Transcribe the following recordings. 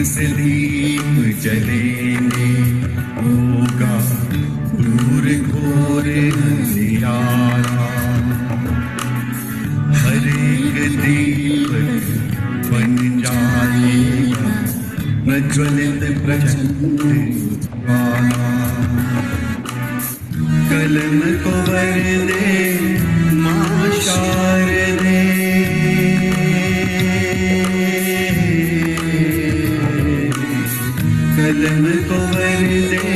से दीप जलेंगे, होगा दूर घोर अंधियारा। हर एक दीपक बन जाएगा प्रज्वलित प्रचंड ज्वाला। कलम को वर दे मां शारदे, कलम को वर दे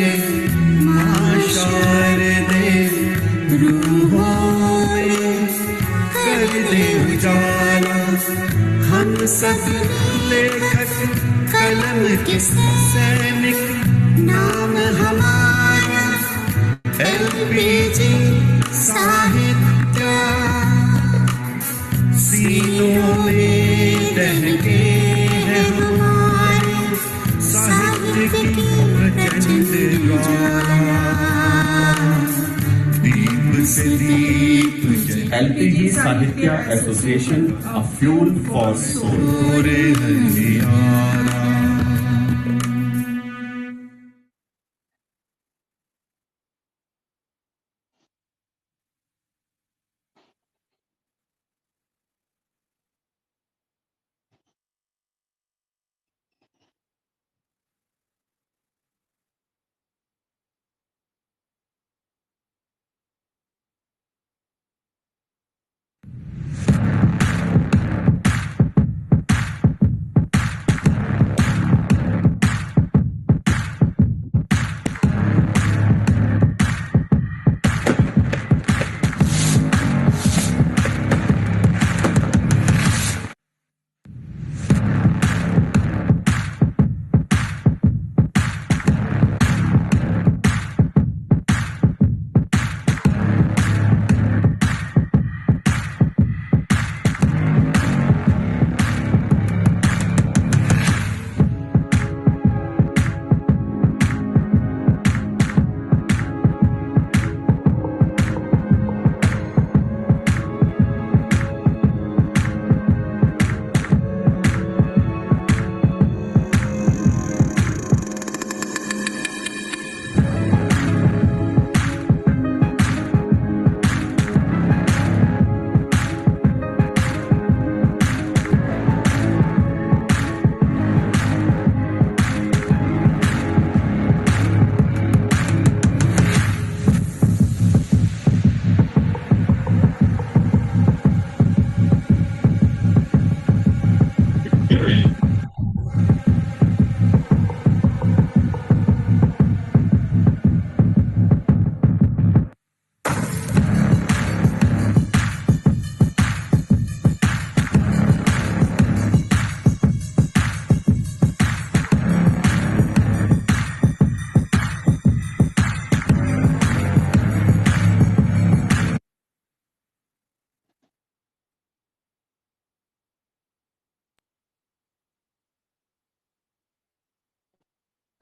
मां शारदे। रूहों में कर दे उजाला, हम सब लेखक कलम के सैनिक, नाम हमारा एलपीजी साहित्य। सीनों में दहके है हमारे साहित्य की प्रचंड ज्वाला। दीप से दीप LPG Sahitya Association, a fuel for soul.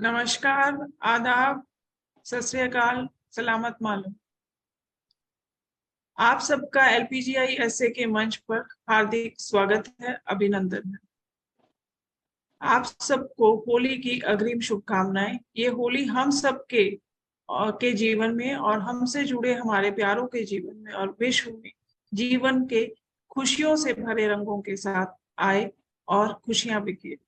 नमस्कार, आदाब, सत श्री अकाल, सलामत मालूम। आप सबका LPGI के मंच पर हार्दिक स्वागत है, अभिनंदन है। आप सबको होली की अग्रिम शुभकामनाएं। ये होली हम सबके के जीवन में और हमसे जुड़े हमारे प्यारों के जीवन में और विश्व में जीवन के खुशियों से भरे रंगों के साथ आए और खुशियां बिखेरे।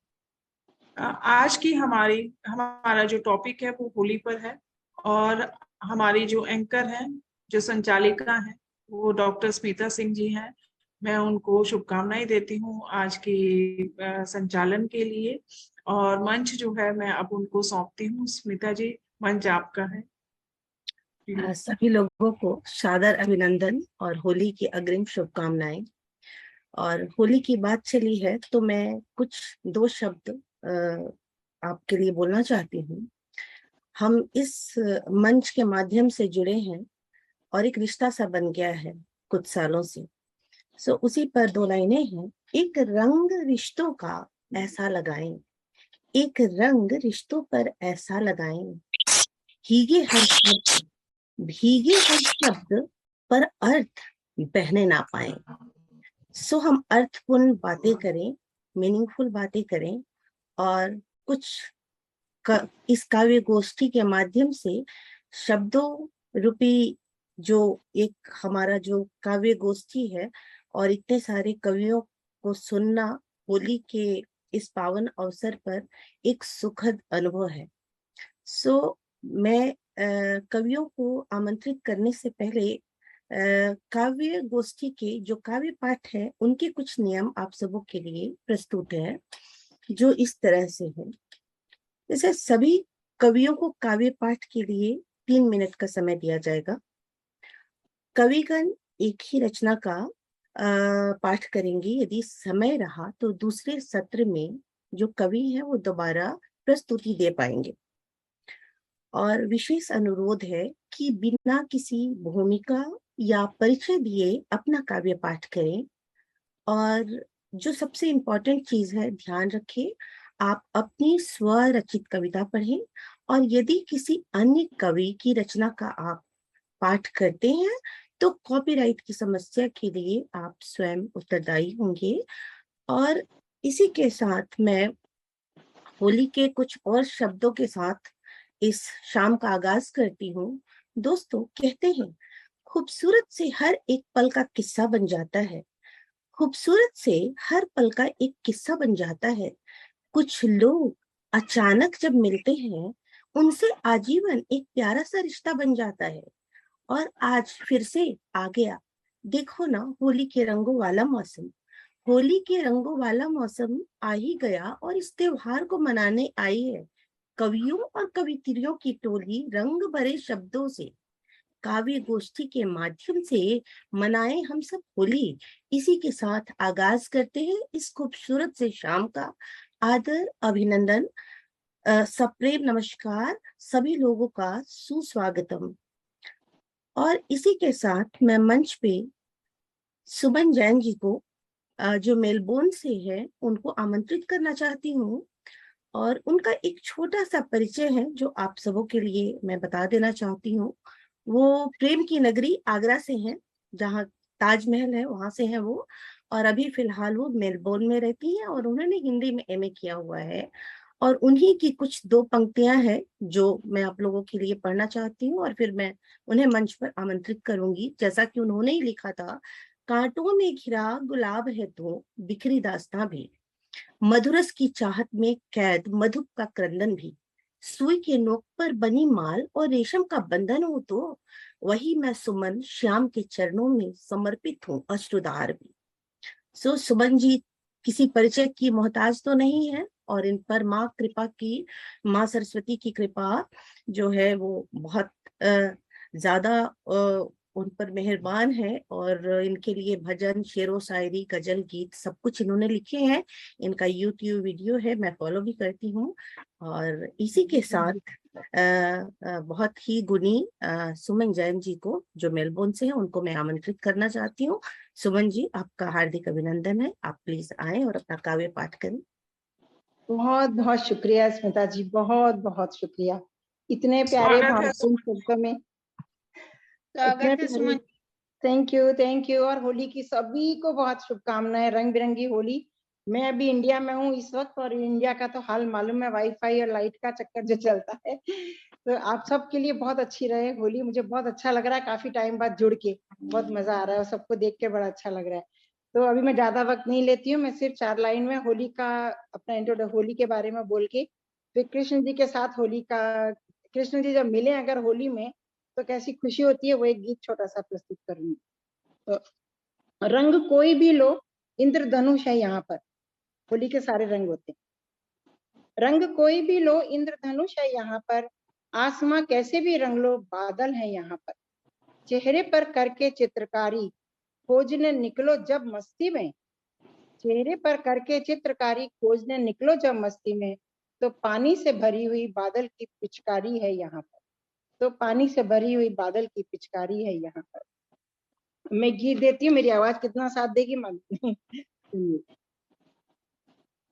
आज की हमारा जो टॉपिक है वो होली पर है और हमारी जो एंकर हैं, जो संचालिका हैं, वो डॉक्टर स्मिता सिंह जी हैं। मैं उनको शुभकामनाएं देती हूँ आज की संचालन के लिए और मंच जो है मैं अब उनको सौंपती हूँ। स्मिता जी, मंच आपका है। सभी लोगों को सादर अभिनंदन और होली की अग्रिम शुभकामनाएं। और होली की बात चली है तो मैं कुछ दो शब्द आपके लिए बोलना चाहती हूँ। हम इस मंच के माध्यम से जुड़े हैं और एक रिश्ता सा बन गया है कुछ सालों से। सो उसी पर दो लाइनें हैं। एक रंग रिश्तों का ऐसा लगाएं, एक रंग रिश्तों पर ऐसा लगाएं, भीगे हर शब्द पर अर्थ बहने ना पाए। सो हम अर्थपूर्ण बातें करें, मीनिंगफुल बातें करें और कुछ इस काव्य गोष्ठी के माध्यम से शब्दों रूपी जो एक हमारा जो काव्य गोष्ठी है और इतने सारे कवियों को सुनना होली के इस पावन अवसर पर एक सुखद अनुभव है। मैं कवियों को आमंत्रित करने से पहले काव्य गोष्ठी के जो काव्य पाठ है उनके कुछ नियम आप सबों के लिए प्रस्तुत है, जो इस तरह से है। जैसे सभी कवियों को काव्य पाठ के लिए 3 मिनट का समय दिया जाएगा। कविगण एक ही रचना का पाठ करेंगे। यदि समय रहा तो दूसरे सत्र में जो कवि है वो दोबारा प्रस्तुति दे पाएंगे। और विशेष अनुरोध है कि बिना किसी भूमिका या परिचय दिए अपना काव्य पाठ करें। और जो सबसे इम्पोर्टेंट चीज है, ध्यान रखें, आप अपनी स्वरचित कविता पढ़ें। और यदि किसी अन्य कवि की रचना का आप पाठ करते हैं तो कॉपीराइट की समस्या के लिए आप स्वयं उत्तरदायी होंगे। और इसी के साथ मैं होली के कुछ और शब्दों के साथ इस शाम का आगाज करती हूँ। दोस्तों, कहते हैं खूबसूरत से हर एक पल का किस्सा बन जाता है। खूबसूरत से हर पल का एक किस्सा बन जाता है। कुछ लोग अचानक जब मिलते हैं उनसे आजीवन एक प्यारा सा रिश्ता बन जाता है। और आज फिर से आ गया, देखो ना, होली के रंगों वाला मौसम। होली के रंगों वाला मौसम आ ही गया और इस त्योहार को मनाने आई है कवियों और कवियत्रियों की टोली। रंग भरे शब्दों से काव्य गोष्ठी के माध्यम से मनाए हम सब होली। इसी के साथ आगाज करते हैं इस खूबसूरत से शाम का। आदर, अभिनंदन, सप्रेम नमस्कार, सभी लोगों का सुस्वागतम। और इसी के साथ मैं मंच पे सुमन जैन जी को जो मेलबोर्न से है उनको आमंत्रित करना चाहती हूँ। और उनका एक छोटा सा परिचय है जो आप सबों के लिए मैं बता देना चाहती हूँ। वो प्रेम की नगरी आगरा से हैं, जहाँ ताजमहल है वहां से हैं वो। और अभी फिलहाल वो मेलबोर्न में रहती हैं और उन्होंने हिंदी में एमए किया हुआ है। और उन्हीं की कुछ 2 पंक्तियां हैं जो मैं आप लोगों के लिए पढ़ना चाहती हूँ और फिर मैं उन्हें मंच पर आमंत्रित करूंगी। जैसा कि उन्होंने ही लिखा था, कांटों में घिरा गुलाब है तो बिखरी दास्तां भी, मधुरस की चाहत में कैद मधु का क्रंदन भी, सुई के नोक पर बनी माल और रेशम का बंधन हो तो वही मैं सुमन श्याम के चरणों में समर्पित हूँ अश्रुधार भी। सुमन जी किसी परिचय की मोहताज तो नहीं है और इन पर माँ कृपा की, माँ सरस्वती की कृपा जो है वो बहुत ज्यादा उन पर मेहरबान है। और इनके लिए भजन, शेरो शायरी, गजल, गीत सब कुछ इन्होंने लिखे हैं। इनका YouTube वीडियो है, मैं फॉलो भी करती हूँ। और इसी के साथ बहुत ही गुणी सुमन जैन जी को जो मेलबोर्न से हैं उनको मैं आमंत्रित करना चाहती हूँ। सुमन जी, आपका हार्दिक अभिनंदन है। आप प्लीज आए और अपना काव्य पाठ करें। बहुत बहुत शुक्रिया स्मिता जी, बहुत बहुत शुक्रिया। इतने प्यारे भावपूर्ण शब्दों में, इतने प्यारे, थैंक यू। और होली की सभी को बहुत शुभकामनाएं, रंग बिरंगी होली। मैं अभी इंडिया में हूँ इस वक्त और इंडिया का तो हाल मालूम है, वाईफाई और लाइट का चक्कर जो चलता है। तो आप सब के लिए बहुत अच्छी रहे होली। मुझे बहुत अच्छा लग रहा है, काफी टाइम बाद जुड़ के बहुत मजा आ रहा है और सबको देख के बड़ा अच्छा लग रहा है। तो अभी मैं ज्यादा वक्त नहीं लेती हूँ, मैं सिर्फ 4 लाइन में होली का अपना इंट्रोडक्शन, होली के बारे में बोल के फिर कृष्ण जी के साथ होली का, कृष्ण जी जब मिले अगर होली में तो कैसी खुशी होती है, वो एक गीत छोटा सा प्रस्तुत करूंगी। तो रंग कोई भी लो, इंद्रधनुष है यहाँ पर। होली के सारे रंग होते हैं। रंग कोई भी लो, इंद्रधनुष है यहाँ पर। आसमां कैसे भी रंग लो, बादल है यहाँ पर। चेहरे पर करके चित्रकारी, खोजने निकलो जब मस्ती में। चेहरे पर करके चित्रकारी, खोजने निकलो जब मस्ती में। तो पानी से भरी हुई बादल की पिचकारी है यहाँ पर। तो पानी से भरी हुई बादल की पिचकारी है यहाँ पर। मैं गीत देती हूँ, मेरी आवाज कितना साथ देगी मालूम नहीं।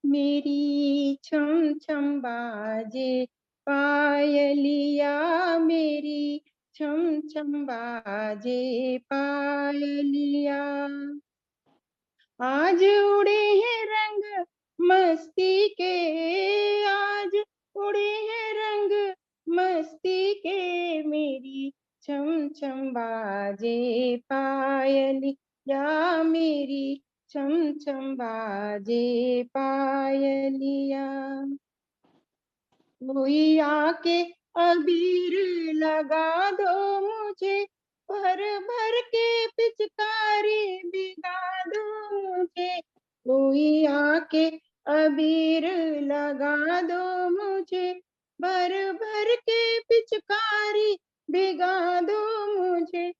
मेरी छम छम बाजे पायलिया, मेरी छम छम बाजे पायलिया। आज उड़े हैं रंग मस्ती के, आज उड़े हैं रंग मस्ती के मेरी छम छम बाजे पायलिया मेरी छम छम बाजे पायलिया। कोई आके अबीर लगा दो मुझे, भर भर के पिचकारी भिगा दो मुझे। कोई आके अबीर लगा दो मुझे, भर भर के पिचकारी भिगा दो मुझे।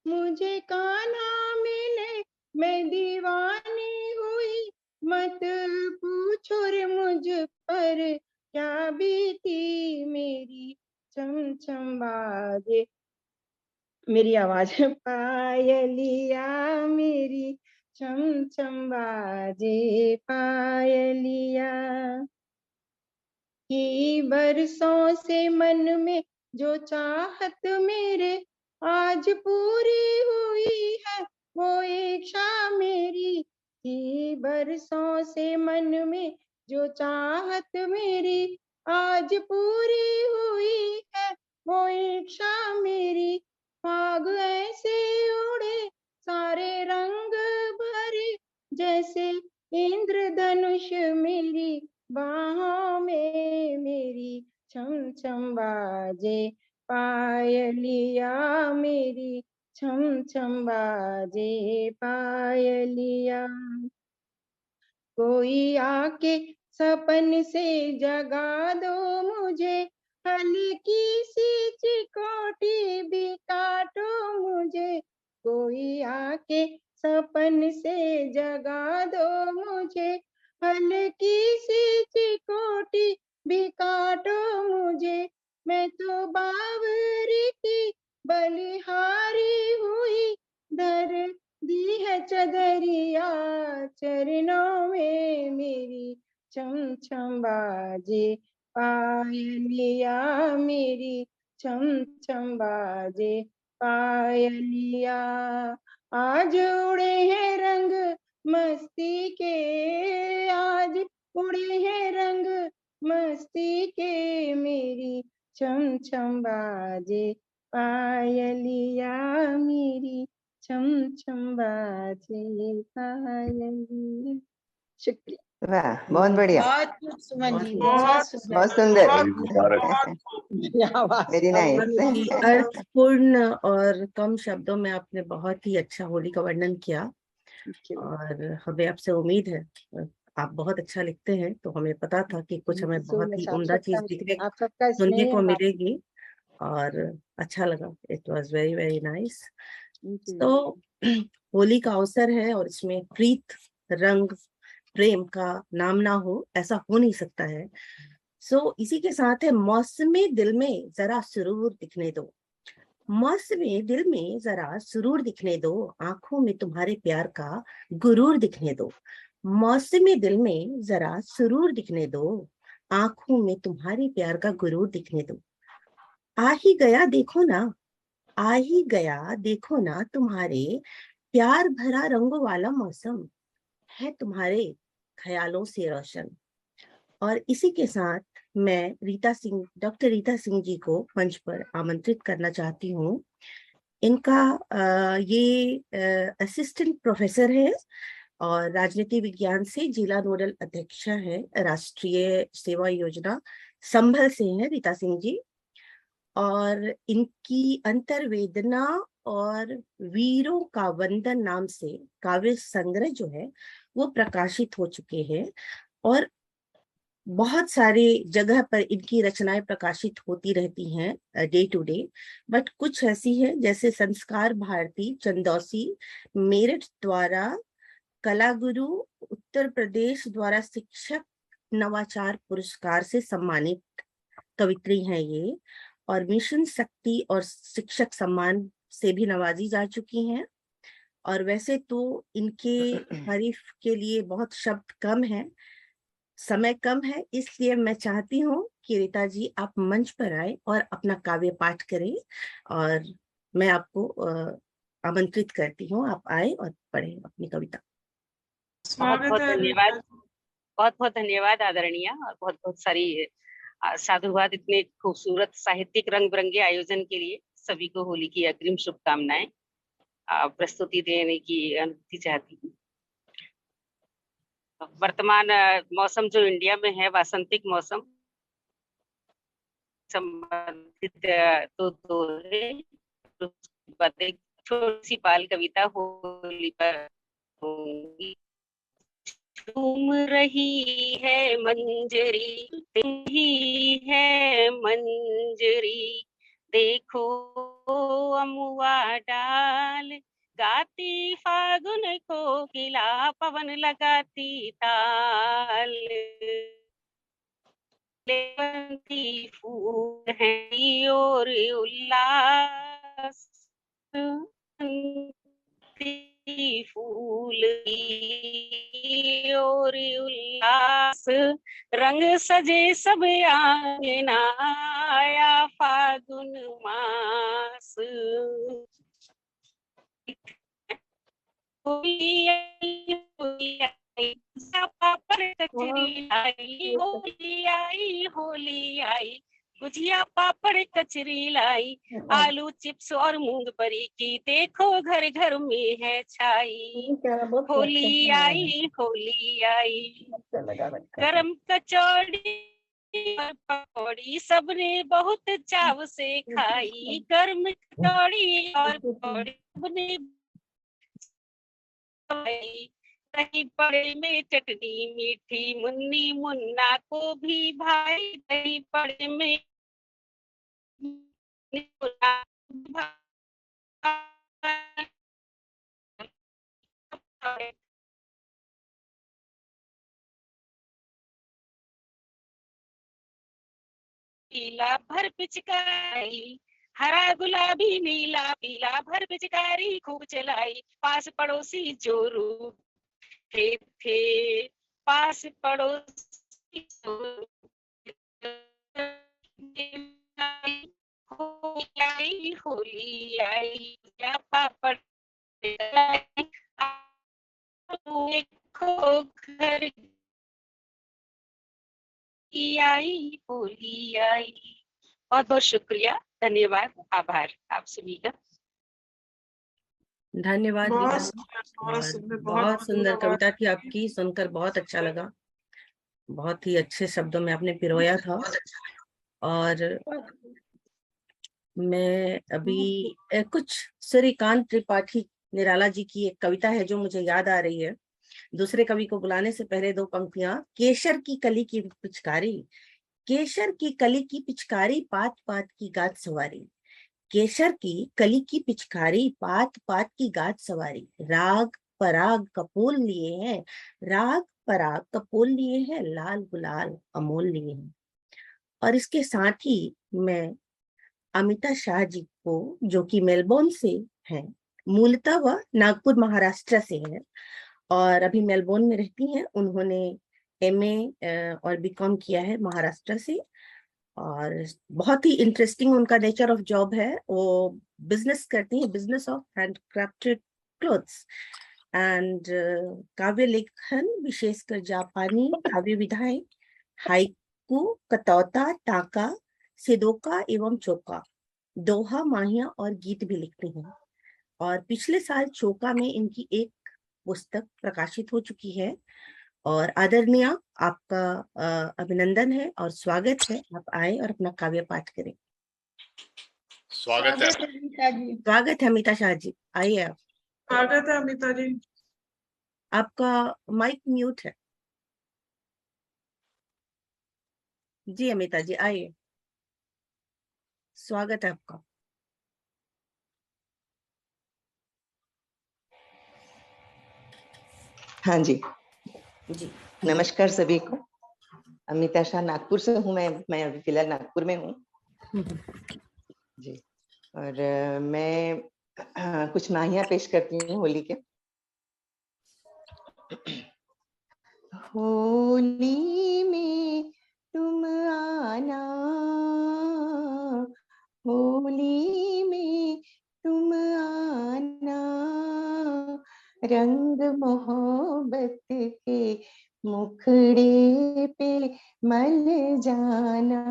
मुझे कान्हा मिले मैं दीवानी हुई, मत पूछो रे मुझ पर क्या बीती मेरी छम छम बाजे। मेरी आवाज है पायलिया मेरी छम छम बाजे पायलिया। कि बरसों से मन में जो चाहत मेरे आज पूरी हुई है वो इच्छा मेरी। कि बरसों से मन में जो चाहत मेरी आज पूरी हुई है वो इच्छा मेरी। फाग ऐसे उड़े सारे रंग भरे जैसे इंद्रधनुष मेरी बाहों में मेरी छम छम बाजे पायलिया मेरी छम छम बाजे पायलिया। कोई आके सपन से जगा दो मुझे, हल्की सी चिकोटी भी काटो मुझे। कोई आके सपन से जगा दो मुझे, हल्की सी चिकोटी भी काटो मुझे। मैं तो बावरी की बलिहारी हुई, धर दी है चदरिया चरणों में मेरी छम छम बाजे पायलिया मेरी छम छम बाजे पायलिया। आज उड़े हैं रंग मस्ती के, आज उड़े हैं रंग मस्ती के मेरी छम छम बाजे पायलिया मेरी छम छम बाजे पायलिया। शुक्रिया। वाह, बहुत बढ़िया, बहुत खूब सुमन जी, बहुत बहुत सुंदर। बहुत सुंदर, बहुत खूब। Very nice. बहुत ही अर्थपूर्ण और कम शब्दों में आपने बहुत ही अच्छा होली का वर्णन किया। और हमें आपसे उम्मीद है, आप बहुत अच्छा लिखते हैं, तो हमें पता था कि कुछ हमें बहुत ही उम्दा चीज आप सबका सुनने स्नेह को मिलेगी और अच्छा लगा। It was very very nice. तो होली का अवसर है और इसमें प्रीत रंग प्रेम का नाम ना हो ऐसा हो नहीं सकता है। सो इसी के साथ है मौसमी दिल में जरा सुरूर दिखने दो, मौसमी दिल में जरा सुरूर दिखने दो, आंखों में तुम्हारे प्यार का गुरूर दिखने दो। मौसमी दिल में जरा सुरूर दिखने दो, आंखों में तुम्हारे प्यार का गुरूर दिखने दो। आ ही गया देखो ना, आ ही गया देखो ना, तुम्हारे प्यार भरा रंगों वाला मौसम है तुम्हारे ख्यालों से रोशन। और इसी के साथ मैं रीता सिंह, डॉक्टर रीता सिंह जी को मंच पर आमंत्रित करना चाहती हूँ। इनका ये असिस्टेंट प्रोफेसर है और राजनीति विज्ञान से जिला नोडल अध्यक्ष है, राष्ट्रीय सेवा योजना संभल से है रीता सिंह जी। और इनकी अंतर्वेदना और वीरों का वंदन नाम से काव्य संग्रह जो है वो प्रकाशित हो चुके हैं और बहुत सारे जगह पर इनकी रचनाएं प्रकाशित होती रहती हैं डे टू डे। बट कुछ ऐसी है जैसे संस्कार भारती चंदौसी मेरठ द्वारा, कलागुरु उत्तर प्रदेश द्वारा शिक्षक नवाचार पुरस्कार से सम्मानित कवित्री हैं ये, और मिशन शक्ति और शिक्षक सम्मान से भी नवाजी जा चुकी हैं। और वैसे तो इनके तारीफ के लिए बहुत शब्द कम है, समय कम है, इसलिए मैं चाहती हूँ कि रीता जी आप मंच पर आए और अपना काव्य पाठ करें और मैं आपको आमंत्रित करती हूँ, आप आए और पढ़ें अपनी कविता। स्वागत है। धन्यवाद, बहुत बहुत धन्यवाद आदरणीय, और बहुत बहुत सारी साधुवाद इतने खूबसूरत साहित्यिक रंग बिरंगे आयोजन के लिए सभी को होली की अग्रिम शुभकामनाएं। प्रस्तुति देने की अनुमति चाहती हूँ। वर्तमान मौसम जो इंडिया में है वासंतिक मौसम संबंधित तो है। एक छोटी सी बाल कविता होली पर होगी। झूम रही है मंजरी ही है मंजरी, देखो अमुआ डाल, गाती फागुन को किला, पवन लगाती ताल। लेवंती फूल है और उल्लास, फूल और उल्लास, रंग सजे सब आंगना, आया फागुन मास। होली आई, होली आई, पापड़ कचरी लाई, होली आई, होली आई, गुजिया पापड़ कचरी लाई, आलू चिप्स और मूंगफली की देखो घर घर में है छाई। होली आई, होली आई, गरम कचौड़ी और पकौड़ी सबने बहुत चाव से खाई, गरम कचौड़ी और पकौड़ी सबने दही बड़े में चटनी मीठी, मुन्नी मुन्ना को भी भाई, दही बड़े में पीला भर पिचकारी, हरा गुलाबी नीला पीला भर पिचकारी खूब चलाई, पास पड़ोसी जोरू थे, पास पड़ोसी होली आई, होली आई, या पापड़ देखो घर की आई, होली आई। बहुत बहुत शुक्रिया, धन्यवाद, आभार आप सभी का। धन्यवाद बहुत रीना। सुंदर, और बहुत सुंदर, बहुत सुंदर बहुत कविता थी आपकी, सुनकर बहुत अच्छा लगा। बहुत ही अच्छे शब्दों में आपने पिरोया था। और मैं अभी कुछ सूर्यकांत त्रिपाठी निराला जी की एक कविता है जो मुझे याद आ रही है। दूसरे कवि को बुलाने से पहले दो पंक्तियां। केसर की कली की पिचकारी, केसर की कली की पिचकारी, पात पात की गात सवारी, केसर की कली की पिचकारी, पात पात की गात सवारी, राग पराग कपोल लिए हैं, राग पराग कपोल लिए हैं, लाल गुलाल अमोल लिए हैं। और इसके साथ ही मैं अमिता शाह जी को, जो कि मेलबोर्न से हैं, मूलतः वह नागपुर महाराष्ट्र से है और अभी मेलबोर्न में रहती हैं। उन्होंने एमए और बीकॉम किया है महाराष्ट्र से। और बहुत ही इंटरेस्टिंग उनका नेचर ऑफ जॉब है। वो बिजनेस करती है, business of handcrafted clothes and काव्य लेखन, विशेषकर जापानी काव्य विधाएं, हाइकू, कतौता, टाका, सिदोका एवं चोका, दोहा, माहिया और गीत भी लिखती हैं। और पिछले साल चोका में इनकी एक पुस्तक प्रकाशित हो चुकी है। और आदरणीय, आपका अभिनंदन है और स्वागत है। आप आए और अपना काव्य पाठ करें। स्वागत है अमिता जी। स्वागत है अमिता शाह जी, आइए आप। स्वागत है अमिता जी। आपका माइक म्यूट है। जी अमिता जी आइए, स्वागत है आपका। हाँ जी, जी नमस्कार सभी को। अमिता शाह नागपुर से हूँ। मैं अभी फिलहाल नागपुर में हूँ जी। और मैं कुछ नाहियाँ पेश करती हूँ होली के। होली में तुम आना, होली में तुम आना, रंग मोहब्बत के मुखड़े पे मल जाना,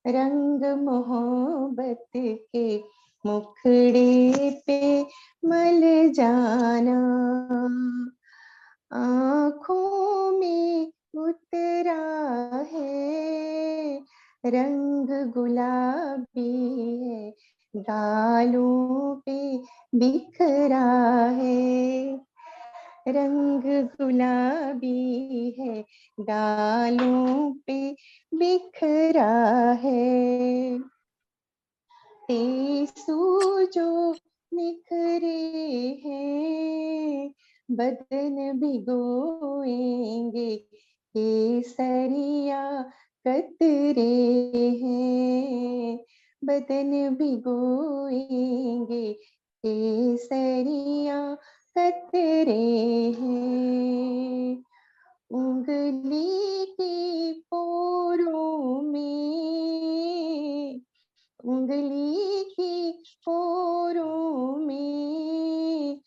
रंग मोहब्बत के मुखड़े पे मल जाना, आँखों में उतरा है रंग गुलाबी है, गालों पे बिखरा है रंग गुलाबी है, गालों पे बिखरा है, टेसू जो निखरे हैं बदन भिगोएंगे, केसरिया कतरे हैं बदन भिगोएंगे, केसरिया कतरे हैं, उंगली की पोरों में, उंगली की पोरों में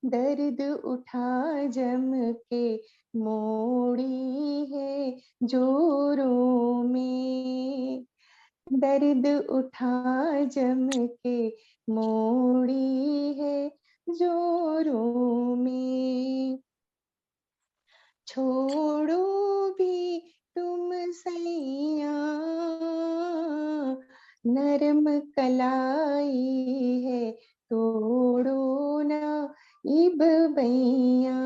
दर्द उठा जम के, मोड़ी है जोरों में, दर्द उठा जम के, मोड़ी है जोरों में, छोड़ो भी तुम सैया नरम कलाई है, तोड़ो ना इब बैया,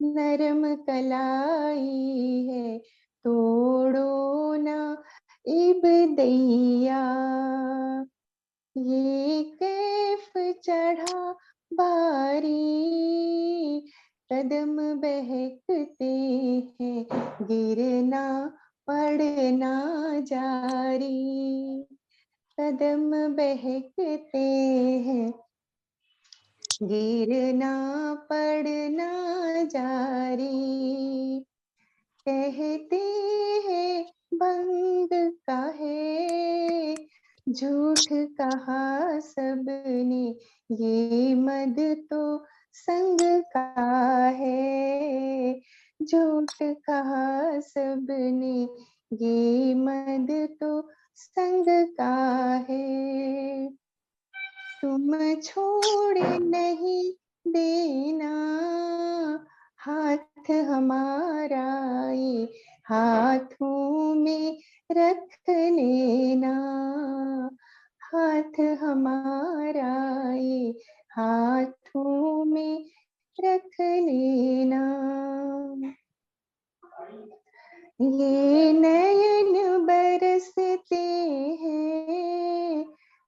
नरम कलाई है, तोड़ो ना इब दैया, ये कैफ चढ़ा बारी, कदम बहकते हैं, गिरना पड़ना जारी, कदम बहकते हैं, गिरना पड़ना जारी, कहते हैं भंग का है, झूठ कहा सबने, ये मद तो संग का है, झूठ कहा सबने, ये मद तो संग का है, तुम छोड़ नहीं देना हाथ हमारा, ये हाथों में रख लेना, हाथ हमारा ये हाथों में रख लेना, ये नयन बरसते हैं,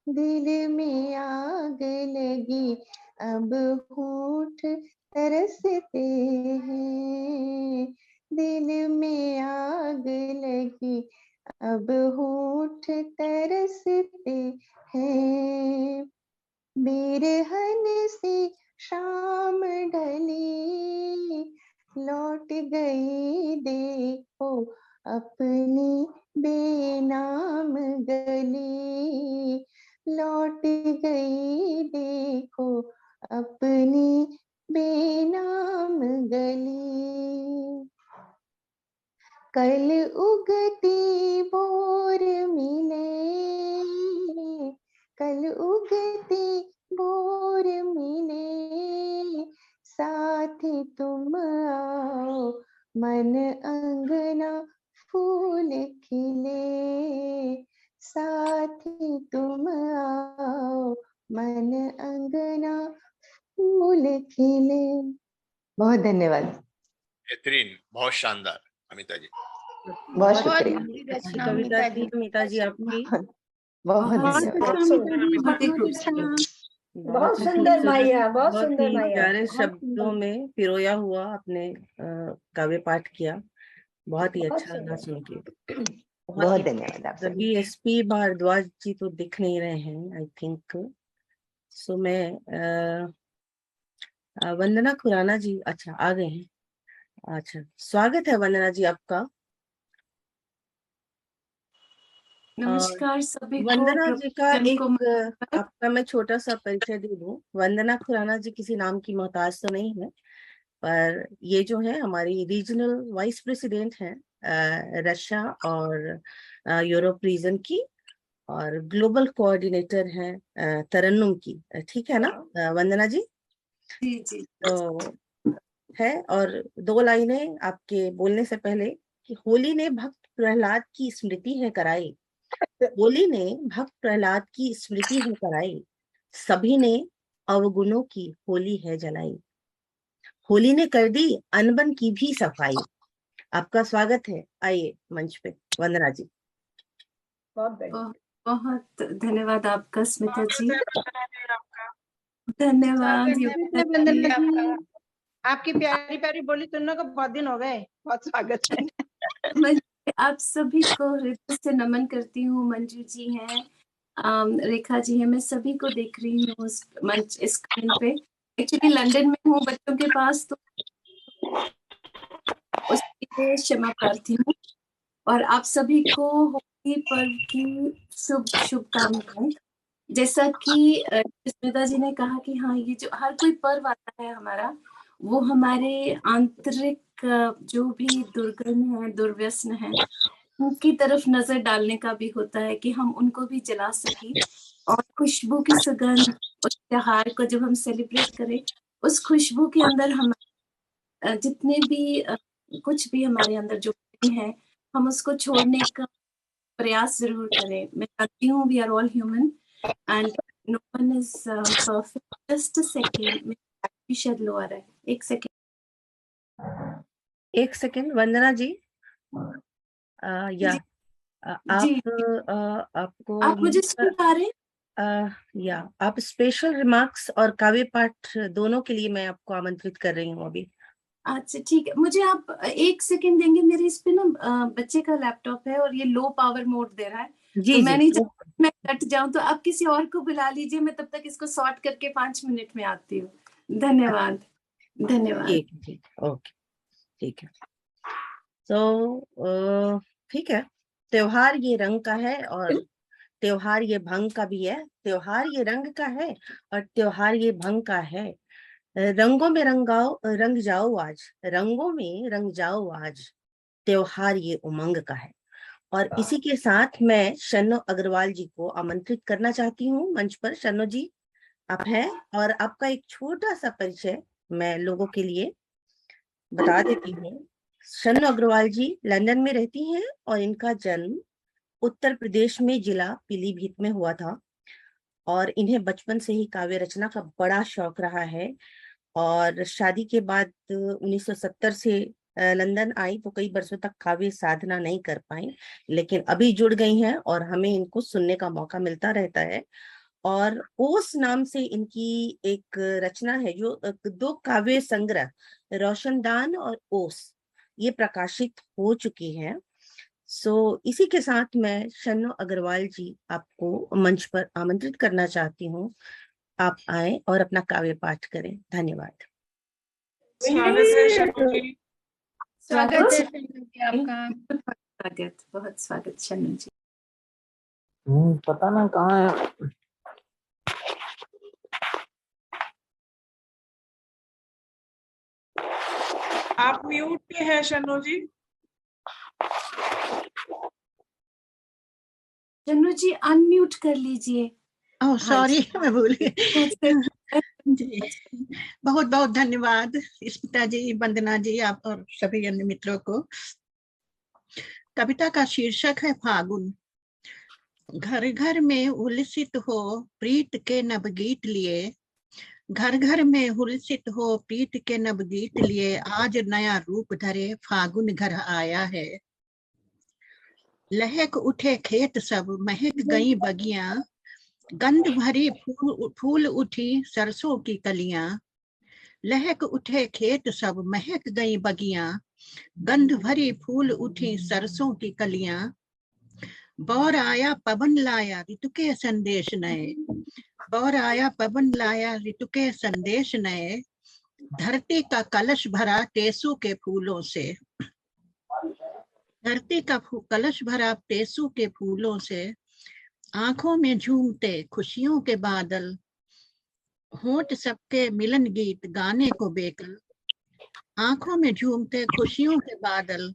दिल में आग लगी, अब होठ तरसते हैं, दिल में आग लगी, अब होठ तरसते हैं, बिरहन से शाम ढली, लौट गई देखो अपनी बेनाम गली, लौट गई देखो अपनी बेनाम गली, कल उगती भोर मिले, कल उगती भोर मिले, साथी तुम आओ मन अंगना फूल खिले, साथी तुम आओ मन अंगना फूल खिले। बहुत धन्यवाद। बेहतरीन, बहुत शानदार अमिता जी, बहुत शुक्रिया। अच्छी कविता थी अमिता जी आपकी, बहुत बहुत सुंदर माया, बहुत सुंदर ही माया, प्यारे बहुत शब्दों सुंदर। में पिरोया हुआ आपने काव्य पाठ किया, बहुत ही बहुत अच्छा लगा सुन के। बहुत धन्यवाद आप रवि एसपी भारद्वाज जी तो दिख नहीं रहे हैं आई थिंक, सो मैं वंदना खुराना जी, अच्छा आ गए हैं, अच्छा स्वागत है वंदना जी आपका। नमस्कार सभी को। वंदना जी का एक को आपका मैं छोटा सा परिचय दे दूं, वंदना खुराना जी किसी नाम की मोहताज तो नहीं है, पर ये जो है हमारी रीजनल वाइस प्रेसिडेंट हैं रशिया और यूरोप रीजन की, और ग्लोबल कोऑर्डिनेटर हैं तरन्नुम की। ठीक है ना वंदना जी? जी जी। तो है, और 2 लाइनें आपके बोलने से पहले कि होली ने भक्त प्रहलाद की स्मृति है कराई, होली ने भक्त प्रहलाद की स्मृति है कराई, सभी ने अवगुणों की होली है जलाई, होली ने कर दी अनबन की भी सफाई। आपका स्वागत है, आइए मंच पे वंदना जी। बहुत धन्यवाद आपका स्मिता जी। आपका धन्यवाद वंदना जी, आपकी प्यारी प्यारी बोली सुनने को बहुत दिन हो गए। बहुत स्वागत है। मैं आप सभी को हृदय से नमन करती हूँ। मंजू जी हैं, रेखा जी हैं, मैं सभी को देख रही हूँ उस मंच स्क्रीन पे। एक्चुअली लंदन में हूँ बच्चों के पास, तो उसके लिए क्षमा प्रार्थी हूँ। और आप सभी को होली पर्व की शुभकामनाएं। जैसा कि स्मिता जी ने कहा कि हाँ, ये जो हर कोई पर्व आता है हमारा, वो हमारे आंतरिक जो भी दुर्गुण है, दुर्व्यसन है, उनकी तरफ नजर डालने का भी होता है कि हम उनको भी जला सके। और खुशबू की सुगंध उस त्योहार को जब हम सेलिब्रेट करें, उस खुशबू के अंदर हम जितने भी कुछ भी हमारे अंदर जो है, हम उसको छोड़ने का प्रयास जरूर करें। मैं जानती हूँ we are all human and no one is perfect. Just a second, शायद लो आ रहा है, एक सेकेंड वंदना जी, या जी, आपको आप मुझे सुन पा रहे हैं? या आप स्पेशल रिमार्क्स और काव्य पाठ दोनों के लिए मैं आपको आमंत्रित कर रही हूँ अभी। अच्छा ठीक है, मुझे आप 1 सेकेंड देंगे? मेरे इस पे ना बच्चे का लैपटॉप है और ये लो पावर मोड दे रहा है, जी तो मैं नहीं जी, चाहती मैं कट जाऊं, तो आप किसी और को बुला लीजिए, मैं तब तक इसको सॉर्ट करके 5 मिनट में आती हूँ। धन्यवाद। धन्यवाद। ठीक, ओके, ठीक है। तो ठीक है, त्योहार ये रंग का है और त्योहार ये भंग का भी है। त्योहार ये रंग का है और त्योहार ये भंग का है। रंगों में रंग जाओ आज, रंगों में रंग जाओ आज, त्योहार ये उमंग का है। और इसी के साथ मैं शन्नो अग्रवाल जी को आमंत्रित करना चाहती हूँ मंच पर। शन्नो जी, आप हैं, और आपका एक छोटा सा परिचय मैं लोगों के लिए बता देती हूँ। शन्नो अग्रवाल जी लंदन में रहती हैं और इनका जन्म उत्तर प्रदेश में जिला पीलीभीत में हुआ था, और इन्हें बचपन से ही काव्य रचना का बड़ा शौक रहा है। और शादी के बाद 1970 से लंदन आई तो कई वर्षों तक काव्य साधना नहीं कर पाई, लेकिन अभी जुड़ गई हैं और हमें इनको सुनने का मौका मिलता रहता है। और ओस नाम से इनकी एक रचना है, जो 2 काव्य संग्रह रोशनदान और ओस, ये प्रकाशित हो चुकी हैं। इसी के साथ मैं शन्नो अग्रवाल जी आपको मंच पर आमंत्रित करना चाहती हूँ। आप आए और अपना काव्य पाठ करें। धन्यवाद। स्वागत है शन्नो जी। स्वागत है आपका। स्वागत, बहुत स्वागत शन्नो जी। पता ना कहाँ है। आप म्यूट पे हैं शन्नो जी। शन्नो जी अनम्यूट कर लीजिए। ओह सॉरी, मैं भूल गई। हाँ जी, बहुत बहुत धन्यवाद स्मिता जी, वंदना जी, आप और सभी अन्य मित्रों को। कविता का शीर्षक है फागुन। घर घर में उल्सित हो प्रीत के नवगीत लिए, घर घर में हुलसित हो प्रीत के नवगीत लिए, आज नया रूप धरे फागुन घर आया है। लहक उठे खेत सब, महक गई बगियां, गंध भरी फूल उठी सरसों की कलियां। लहक उठे खेत सब, महक गई बगियां, गंध भरी फूल उठी सरसों की कलियां। बौर आया पवन लाया ऋतु के संदेश नए, बौर आया पवन लाया ऋतु के संदेश नए। धरती का कलश भरा टेसू के फूलों से, धरती का कलश भरा टेसू के फूलों से। आंखों में झूमते खुशियों के बादल, होंठ सबके मिलन गीत गाने को बेकल। आंखों में झूमते खुशियों के बादल,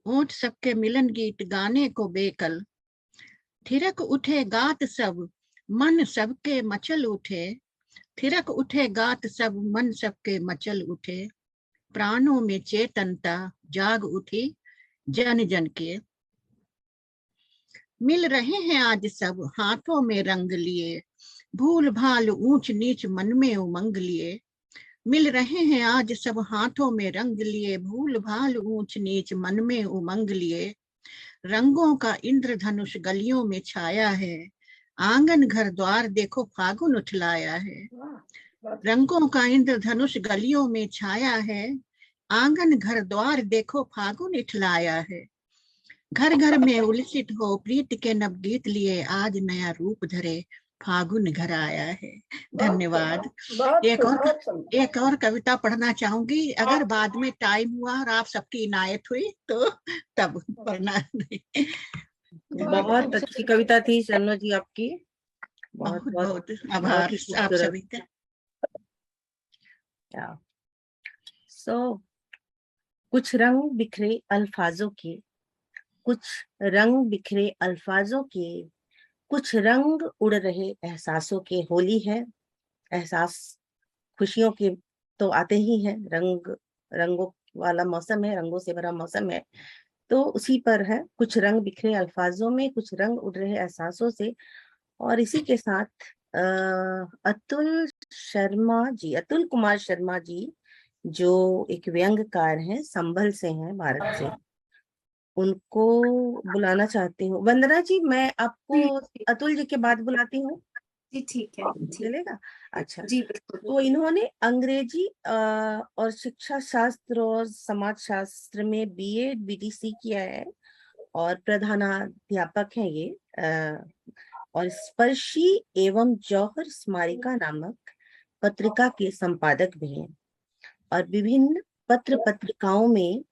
होंठ सबके मिलन गीत गाने को बेकल। थिरक उठे गात सब मन सबके मचल उठे, थिरक उठे गात सब मन सबके मचल उठे। प्राणों में चेतनता जाग उठी जन जन के, मिल रहे हैं आज सब हाथों में रंग लिए, भूल भाल ऊंच नीच मन में उमंग लिए। मिल रहे हैं आज सब हाथों में रंग लिए, भूल भाल ऊंच नीच मन में उमंग लिए। रंगों का इंद्रधनुष गलियों में छाया है, आंगन घर द्वार देखो फागुन उठलाया है। रंगों का इंद्रधनुष गलियों में छाया है, आंगन घर द्वार देखो फागुन उठलाया है। घर घर में उलसित हो प्रीत के नवगीत लिए, आज नया रूप धरे फागुन घर आया है। धन्यवाद। एक और कविता पढ़ना चाहूंगी, अगर बाद में टाइम हुआ और आप सबकी इनायत हुई तो तब पढ़ना। बहुत अच्छी कविता थी शर्मा जी आपकी, बहुत बहुत आभार आप सभी का। कुछ रंग बिखरे अल्फाजों के, कुछ रंग बिखरे अल्फाजों के, कुछ रंग उड़ रहे एहसासों के। होली है, एहसास खुशियों के तो आते ही हैं, रंगों वाला मौसम है, रंगों से भरा मौसम है, तो उसी पर है। कुछ रंग बिखरे अल्फाजों में, कुछ रंग उड़ रहे एहसासों से। और इसी के साथ अतुल कुमार शर्मा जी जो एक व्यंग्यकार हैं, संभल से हैं, भारत से, उनको बुलाना चाहती हूँ। वंदना जी, मैं आपको अतुल जी के बाद बुलाती हूँ। जी ठीक है, चलेगा? अच्छा जी। तो इन्होंने अंग्रेजी और शिक्षा शास्त्र और समाज शास्त्र में BA BTC किया है और प्रधानाध्यापक हैं ये, और स्पर्शी एवं जौहर स्मारिका नामक पत्रिका के संपादक भी हैं और विभिन्न पत्र पत्रिकाओं में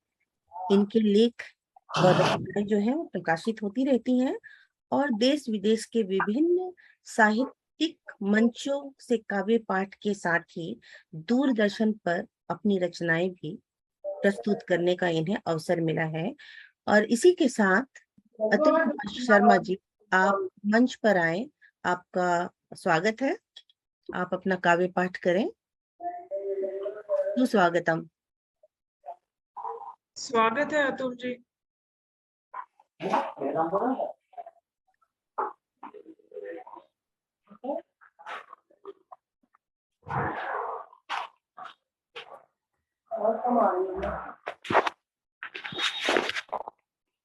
इनके लेख और रचनाएं जो है वो प्रकाशित होती रहती हैं और देश विदेश के विभिन्न साहित्यिक मंचों से काव्य पाठ के साथ ही दूरदर्शन पर अपनी रचनाएं भी प्रस्तुत करने का इन्हें अवसर मिला है। और इसी के साथ अतुल कुमार शर्मा जी, आप मंच पर आए, आपका स्वागत है, आप अपना काव्य पाठ करें। सुस्वागतम। स्वागत है अतुल जी।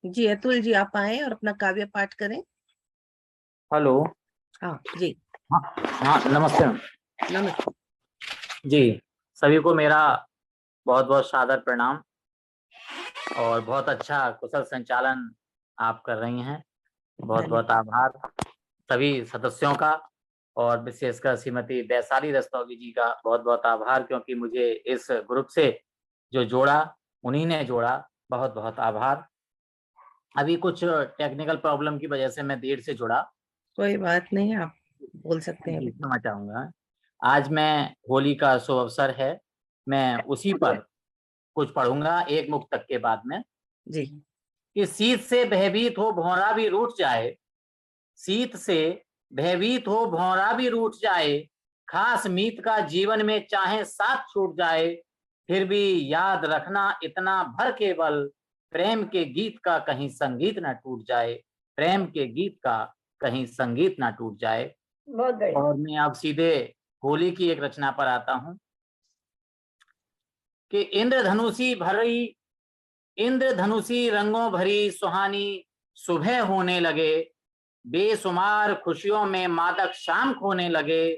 जी अतुल जी, आप आए और अपना काव्य पाठ करें। हेलो। हाँ जी। हाँ नमस्ते। नमस्ते जी, सभी को मेरा बहुत बहुत सादर प्रणाम और बहुत अच्छा कुशल संचालन आप कर रही हैं, बहुत बहुत आभार सभी सदस्यों का और विशेषकर श्रीमती वैशाली रस्तोगी जी का बहुत बहुत आभार, क्योंकि मुझे इस ग्रुप से जो जोड़ा उन्हीं ने जोड़ा, बहुत बहुत आभार। अभी कुछ टेक्निकल प्रॉब्लम की वजह से मैं देर से जुड़ा। कोई बात नहीं, आप बोल सकते हैं। क्षमा चाहूंगा। आज मैं होली का शुभ अवसर है, मैं उसी पर कुछ पढ़ूंगा एक मुक्तक के बाद में जी। कि शीत से भयभीत हो भौरा भी रूठ जाए, शीत से भयभीत हो भौरा भी रूठ जाए, खास मीत का जीवन में चाहे साथ छूट जाए, फिर भी याद रखना इतना भर केवल, प्रेम के गीत का कहीं संगीत ना टूट जाए, प्रेम के गीत का कहीं संगीत ना टूट जाए। और मैं अब सीधे होली की एक रचना पर आता हूं कि इंद्रधनुषी रंगों भरी सुहानी सुबह होने लगे, बेशुमार खुशियों में मादक शाम खोने लगे,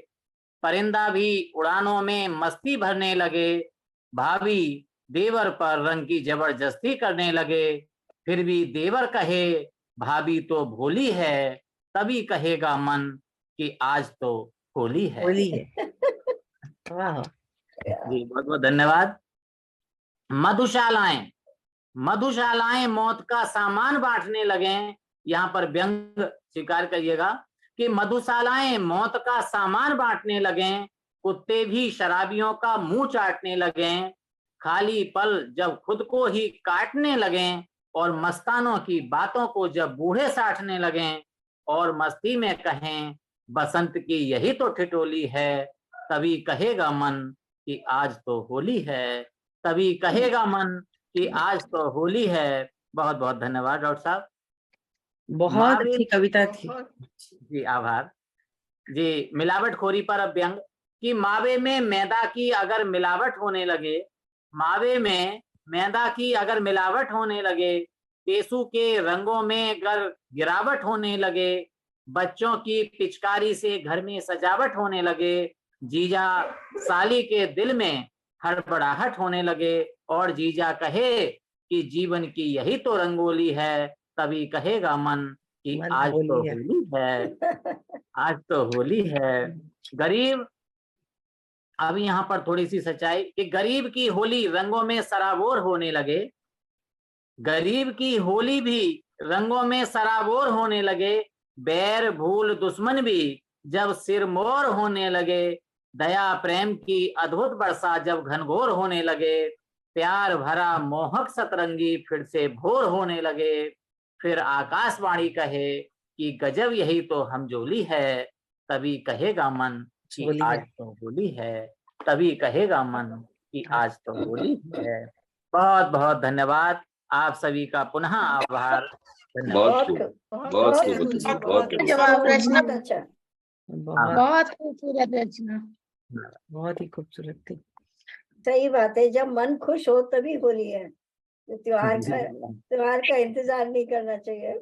परिंदा भी उड़ानों में मस्ती भरने लगे, भाभी देवर पर रंग की जबरदस्ती करने लगे, फिर भी देवर कहे भाभी तो भोली है, तभी कहेगा मन कि आज तो होली है। होली है। वाह जी, बहुत बहुत धन्यवाद। मधुशालाएं मौत का सामान बांटने लगे, यहाँ पर व्यंग स्वीकार करिएगा कि मधुशालाएं मौत का सामान बांटने लगे, कुत्ते भी शराबियों का मुंह चाटने लगे, खाली पल जब खुद को ही काटने लगें और मस्तानों की बातों को जब बूढ़े साटने लगें और मस्ती में कहें बसंत की यही तो ठिठोली है, तभी कहेगा मन कि आज तो होली है, तभी कहेगा मन कि आज तो होली है। बहुत बहुत धन्यवाद डॉक्टर साहब। बहुत अच्छी कविता थी जी, आभार जी। मिलावटखोरी पर अब व्यंग कि मावे में मैदा की अगर मिलावट होने लगे, मावे में मैदा की अगर मिलावट होने लगे, पेशू के रंगों में अगर गिरावट होने लगे, बच्चों की पिचकारी से घर में सजावट होने लगे, जीजा साली के दिल में हड़बड़ाहट होने लगे और जीजा कहे कि जीवन की यही तो रंगोली है, तभी कहेगा मन कि आज तो होली है, आज तो होली है। गरीब, अब यहाँ पर थोड़ी सी सच्चाई कि गरीब की होली रंगों में सराबोर होने लगे, गरीब की होली भी रंगों में सराबोर होने लगे, बैर भूल दुश्मन भी जब सिरमौर होने लगे, दया प्रेम की अद्भुत वर्षा जब घनघोर होने लगे, प्यार भरा मोहक सतरंगी फिर से भोर होने लगे, फिर आकाशवाणी कहे कि गजब यही तो हमजोली है, तभी कहेगा मन कि आज तो होली है, तभी कहेगा मन कि आज तो होली है। बहुत बहुत धन्यवाद, आप सभी का पुनः आभार। जवाब रचना अच्छा, बहुत खूबसूरत रचना, बहुत ही खूबसूरत थी। सही बात है, जब मन खुश हो तभी होली है, त्योहार का इंतजार नहीं करना चाहिए।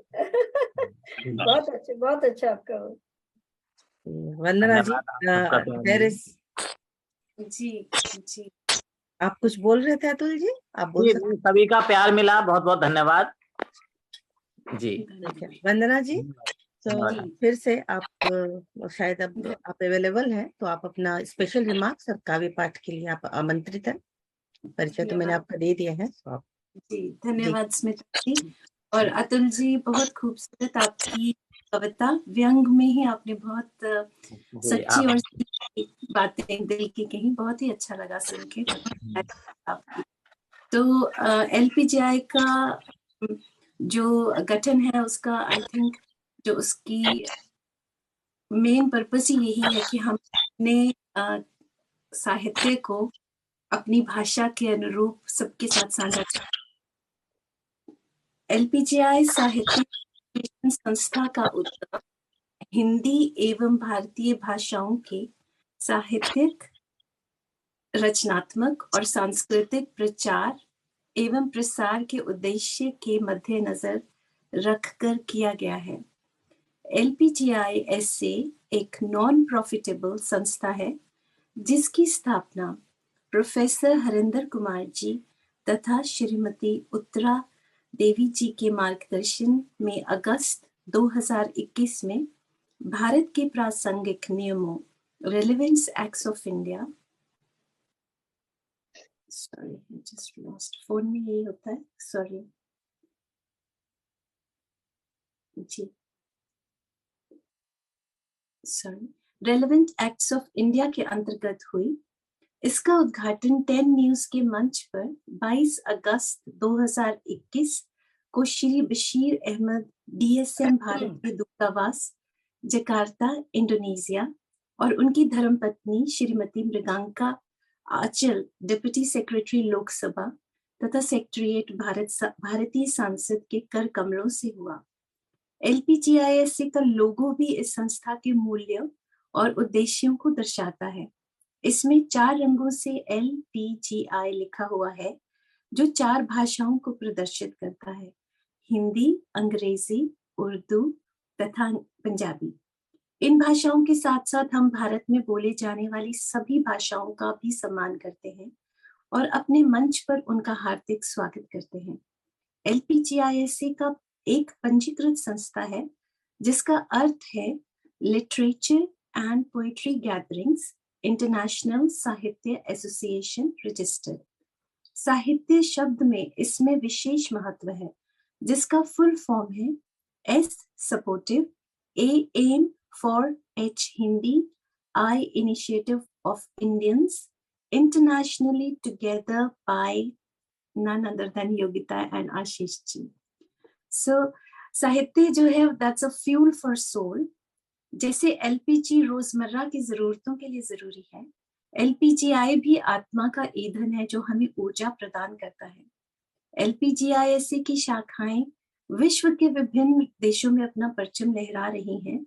बहुत अच्छा आपका। वंदना जी, जी आप कुछ बोल रहे थे अतुल जी? आप बोल सकते। सभी का प्यार मिला, बहुत बहुत धन्यवाद जी। वंदना जी, तो फिर से आप शायद अब आप अवेलेबल हैं, तो आप अपना स्पेशल रिमार्क्स और काव्य पाठ के लिए आप आमंत्रित हैं। परिचय तो मैंने आपका दे दिया है, तो आप जी। धन्यवाद स्मिता जी और अतुल जी, बहुत खूबसूरत आपकी कविता, व्यंग में ही आपने बहुत सच्ची और बातें दिल की कही, बहुत ही अच्छा लगा सुन के आपकी। तो LPGI का जो गठन है उसका आई थिंक जो उसकी मेन पर्पस ही यही है कि हम अपने साहित्य को अपनी भाषा के अनुरूप सबके साथ साझा करें। LPGI साहित्य संस्था का उद्देश्य हिंदी एवं भारतीय भाषाओं के साहित्यिक, रचनात्मक और सांस्कृतिक प्रचार एवं प्रसार के उद्देश्य के मद्देनजर रखकर किया गया है। LPGI SA एक नॉन प्रॉफिटेबल संस्था है जिसकी स्थापना प्रोफेसर हरिंदर कुमार जी तथा श्रीमती उत्तरा देवी जी के मार्गदर्शन में अगस्त 2021 में भारत के प्रासंगिक नियमों relevance acts of India, sorry just lost, phone में यही होता है, सॉरी जी, sorry, relevant acts of India के अंतर्गत हुई। इसका उद्घाटन 10 न्यूज के मंच पर 22 अगस्त 2021 को श्री बशीर अहमद DSM भारत के दूतावास जकार्ता इंडोनेशिया और उनकी धर्मपत्नी श्रीमती मृगांका आचल डिप्टी सेक्रेटरी लोकसभा तथा सेक्रेटरीट भारतीय सांसद के कर कमलों से हुआ। LPGI का लोगो भी इस संस्था के मूल्यों और उद्देश्यों को दर्शाता है। इसमें 4 रंगों से LPGI लिखा हुआ है जो 4 भाषाओं को प्रदर्शित करता है, हिंदी, अंग्रेजी, उर्दू तथा पंजाबी। इन भाषाओं के साथ साथ हम भारत में बोले जाने वाली सभी भाषाओं का भी सम्मान करते हैं और अपने मंच पर उनका हार्दिक स्वागत करते हैं। LPGI का एक पंजीकृत संस्था है जिसका अर्थ है literature and poetry gatherings international Sahitya association registered. Sahitya शब्द में इसमें विशेष महत्व है जिसका फुल फॉर्म है S supportive, A aim for, H Hindi, I initiative of Indians, internationally together by none other than Yogita and Ashish ji. So साहित्य जो है that's a fuel for soul. जैसे एलपीजी रोजमर्रा की जरूरतों के लिए जरूरी है, एलपीजीआई भी आत्मा का ईंधन है जो हमें ऊर्जा प्रदान करता है। एलपीजीआईएसए की शाखाएं विश्व के विभिन्न देशों में अपना परचम लहरा रही हैं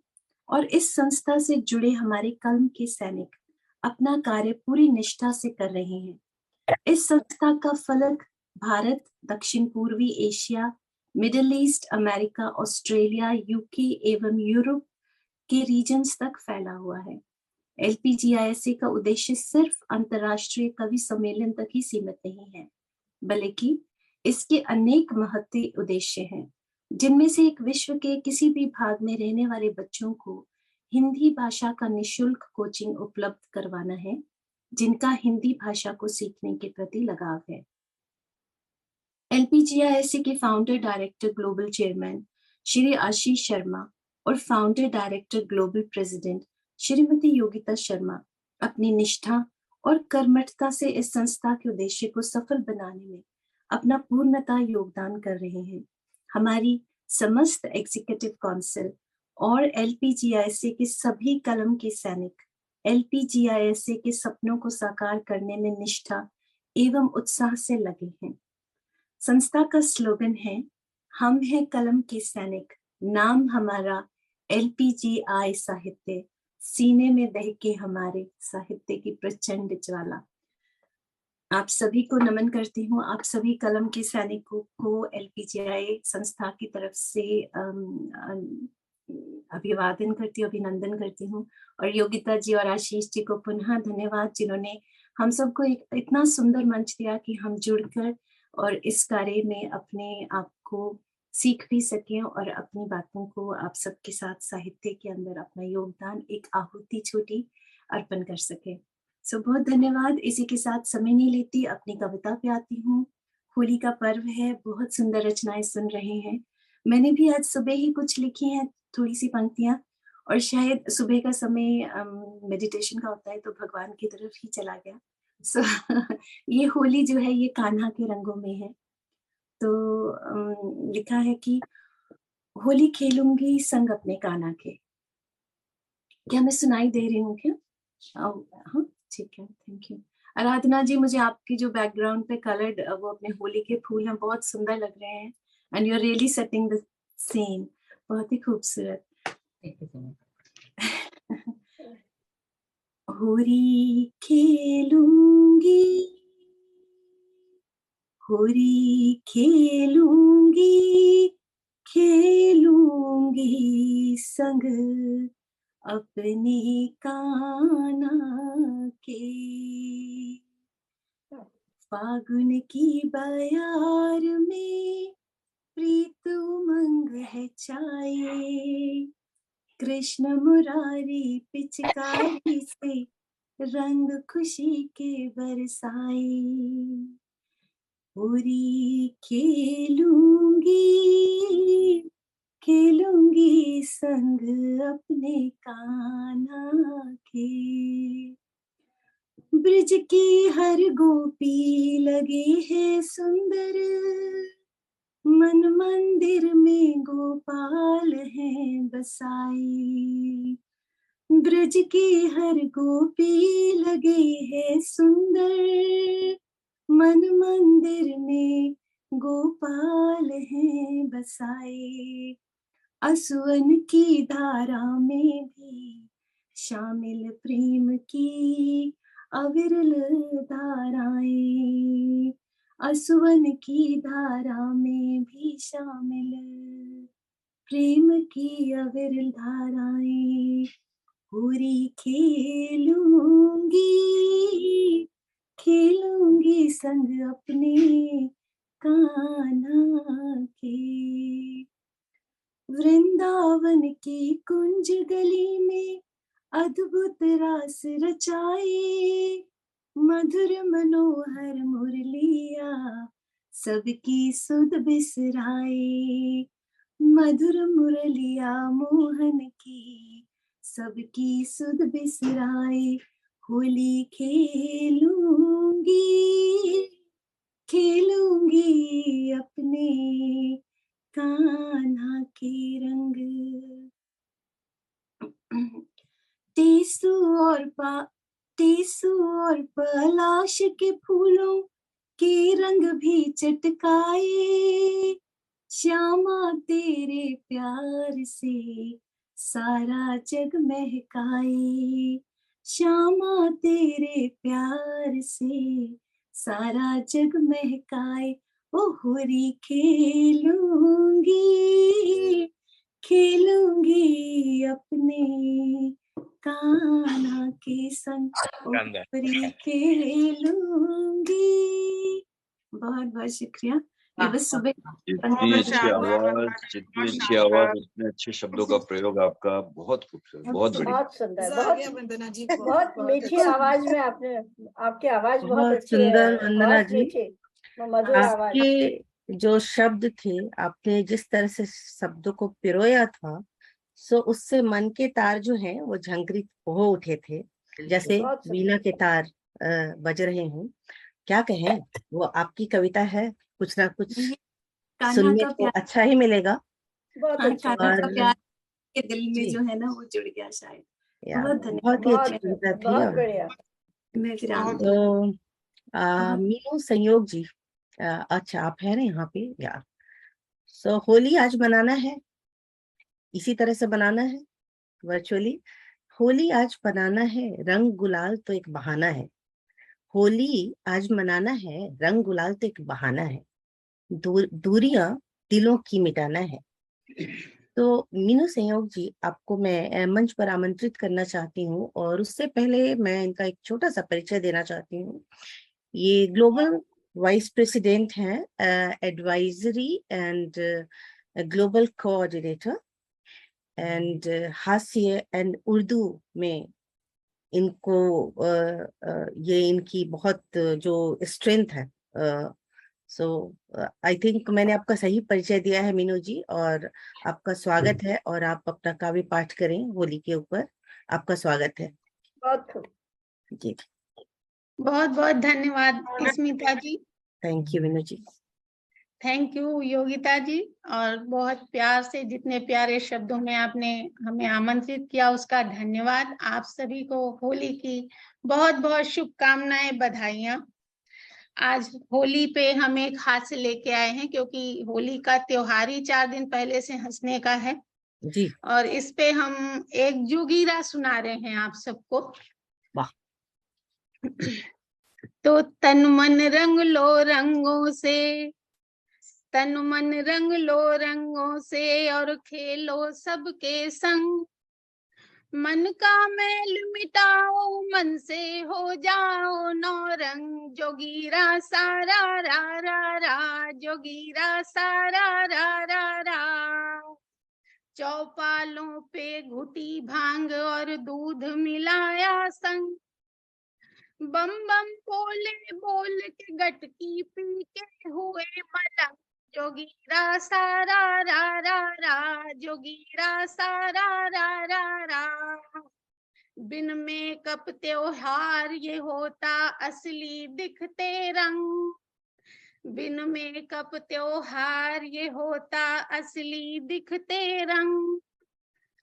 और इस संस्था से जुड़े हमारे कलम के सैनिक अपना कार्य पूरी निष्ठा से कर रहे हैं। इस संस्था का फलक भारत, दक्षिण पूर्वी Asia, middle east, America, Australia, UK एवं यूरोप के रीजन्स तक फैला हुआ है। एलपीजीआईएसए का उद्देश्य सिर्फ अंतर्राष्ट्रीय कवि सम्मेलन तक ही सीमित नहीं है, बल्कि इसके अनेक महत्वपूर्ण उद्देश्य हैं, जिनमें से एक विश्व के किसी भी भाग में रहने वाले बच्चों को हिंदी भाषा का निशुल्क कोचिंग उपलब्ध करवाना है, जिनका हिंदी भाषा को सीखने के प्रति लगाव है। एलपीजीआईएसए के founder director global chairman Shri Ashish Sharma और founder director global president Shrimati Yogita Sharma अपनी निष्ठा और कर्मठता से इस संस्था के उद्देश्य को सफल बनाने में अपना पूर्णतः योगदान कर रहे हैं। हमारी समस्त एग्जीक्यूटिव काउंसिल और एलपीजीआईएसए के सभी कलम के सैनिक एलपीजीआईएसए के सपनों को साकार करने में निष्ठा एवं उत्साह से लगे हैं। संस्था का स्लोगन है, हम हैं कलम के सैनिक, नाम हमारा एलपीजीआई साहित्य, सीने में दहके हमारे साहित्य की प्रचंड ज्वाला। आप सभी को नमन करती हूँ। आप सभी कलम के सैनिकों को एलपीजीआई संस्था की तरफ से अभिवादन करती हूँ, अभिनंदन करती हूँ। और योगिता जी और आशीष जी को पुनः धन्यवाद, जिन्होंने हम सबको इतना सुंदर मंच दिया कि हम जुड़कर और इस कार्य में अपने आप को सीख भी सकें और अपनी बातों को आप सबके साथ साहित्य के अंदर अपना योगदान, एक आहुति छोटी अर्पण कर सके। सो बहुत धन्यवाद। इसी के साथ समय नहीं लेती, अपनी कविता पे आती हूँ। होली का पर्व है, बहुत सुंदर रचनाएं सुन रहे हैं। मैंने भी आज सुबह ही कुछ लिखी हैं, थोड़ी सी पंक्तियां, और शायद सुबह का समय मेडिटेशन का होता है तो भगवान की तरफ ही चला गया। सो ये होली जो है ये कान्हा के रंगों में है। तो लिखा है कि होली खेलूंगी संग अपने कान्हा के। क्या मैं सुनाई दे रही हूँ क्या? हाँ ठीक है, थैंक यू। आराधना जी, मुझे आपकी जो बैकग्राउंड पे कलर्ड वो अपने होली के फूल हैं, बहुत सुंदर लग रहे हैं and you are really setting the scene, बहुत ही खूबसूरत। होली खेलूंगी, होली खेलूंगी, खेलूंगी संग अपने कान्हा के। फागुन की बयार में प्रीत उमंग है छाए, कृष्ण मुरारी पिचकारी से रंग खुशी के बरसाए। होली खेलूंगी, खेलूंगी संग अपने कान्हा के। ब्रिज की हर गोपी लगे है सुंदर, मन मंदिर में गोपाल हैं बसाए। ब्रज की हर गोपी लगे है सुंदर, मन मंदिर में गोपाल हैं बसाए। असुवन की धारा में भी शामिल प्रेम की अविरल धाराएं। असुवन की धारा में भी शामिल प्रेम की अविरल धाराएं। होली खेलूंगी, खेलूंगी संग अपने कान्हा के। वृंदावन की कुंज गली में अद्भुत रास रचाए, मधुर मनोहर मुरलिया सबकी सुध बिसराए। मधुर मुरलिया मोहन की सबकी सुध बिसराए। होली खेलूंगी खेलूंगी अपने कान्हा के रंग। टेसू और पलाश के फूलों के रंग भी चटकाए, श्यामा तेरे प्यार से सारा जग महकाए, श्यामा तेरे प्यार से सारा जग महकाए। ओ होली खेलूंगी अपने कान्हा के संग, ओ होली खेलूंगी। बहुत बहुत शुक्रिया। ये बस सुबह जितनी अच्छी आवाज, इतने अच्छे शब्दों का प्रयोग आपका, बहुत खूबसूरत, बहुत बढ़िया, बहुत सुंदर, बहुत मीठी आवाज में आपने, आपकी आवाज बहुत अच्छी है, सुंदर वंदना जी। मधुर आवाज। आपके जो शब्द थे, आपने जिस तरह से शब्दों को पिरोया था, सो उससे मन के तार जो हैं वो झंकृत हो उठे थे, जैसे वीणा के तार बज रहे हों। क्या कहें, वो आपकी कविता है, कुछ ना कुछ सुनने को अच्छा ही मिलेगा। कान्हा का प्यार के दिल में जो है ना वो जुड़ गया शायद। बहुत बहुत ही अच्छी कविता थी। बहुत बढ़िया। तो मीनू संयोग जी, अच्छा आप है ना यहाँ पे यार। सो होली आज मनाना है, इसी तरह से बनाना है वर्चुअली। होली आज बनाना है, रंग गुलाल तो एक बहाना है। होली आज मनाना है, रंग गुलाल तो एक बहाना है। दूरियां दिलों की मिटाना है। तो मीनू संयोग जी, आपको मैं मंच पर आमंत्रित करना चाहती हूँ, और उससे पहले मैं इनका एक छोटा सा परिचय देना चाहती हूँ। ये ग्लोबल वाइस प्रेसिडेंट हैं, advisory and global coordinator, and हास्य एंड उर्दू में इनको ये इनकी बहुत जो स्ट्रेंथ है। सो आई थिंक मैंने आपका सही परिचय दिया है मीनू जी, और आपका स्वागत है, और आप अपना काव्य पाठ करें होली के ऊपर। आपका स्वागत है। जी बहुत बहुत धन्यवाद Smita ji. Thank you Meenu ji. Thank you Yogita ji, और बहुत प्यार से जितने प्यारे शब्दों में आपने हमें आमंत्रित किया उसका धन्यवाद। आप सभी को होली की बहुत बहुत शुभकामनाएं, बधाइयां। आज होली पे हम एक हास्य लेके आए हैं, क्योंकि होली का त्योहार ही 4 दिन पहले से हंसने का है जी, और इस पे हम एक जुगीरा सुना रहे हैं आप सबको। वाह। तो तन मन रंग लो रंगों से, तन मन रंग लो रंगों से, और खेलो सबके संग। मन का मैल मिटाओ, मन से हो जाओ नौरंग। जोगीरा सारा रा रा रा, जोगीरा सारा रा रा रा। चौपालों पे घुटी भांग और दूध मिलाया संग। बम बम बोले बोल के गटकी पी के हुए मलंग। जोगीरा सारा रा रा रा, जोगीरा सारा रा रा रा। बिन मेकअप त्योहार ये होता असली दिखते रंग। बिन मेकअप त्योहार ये होता असली दिखते रंग।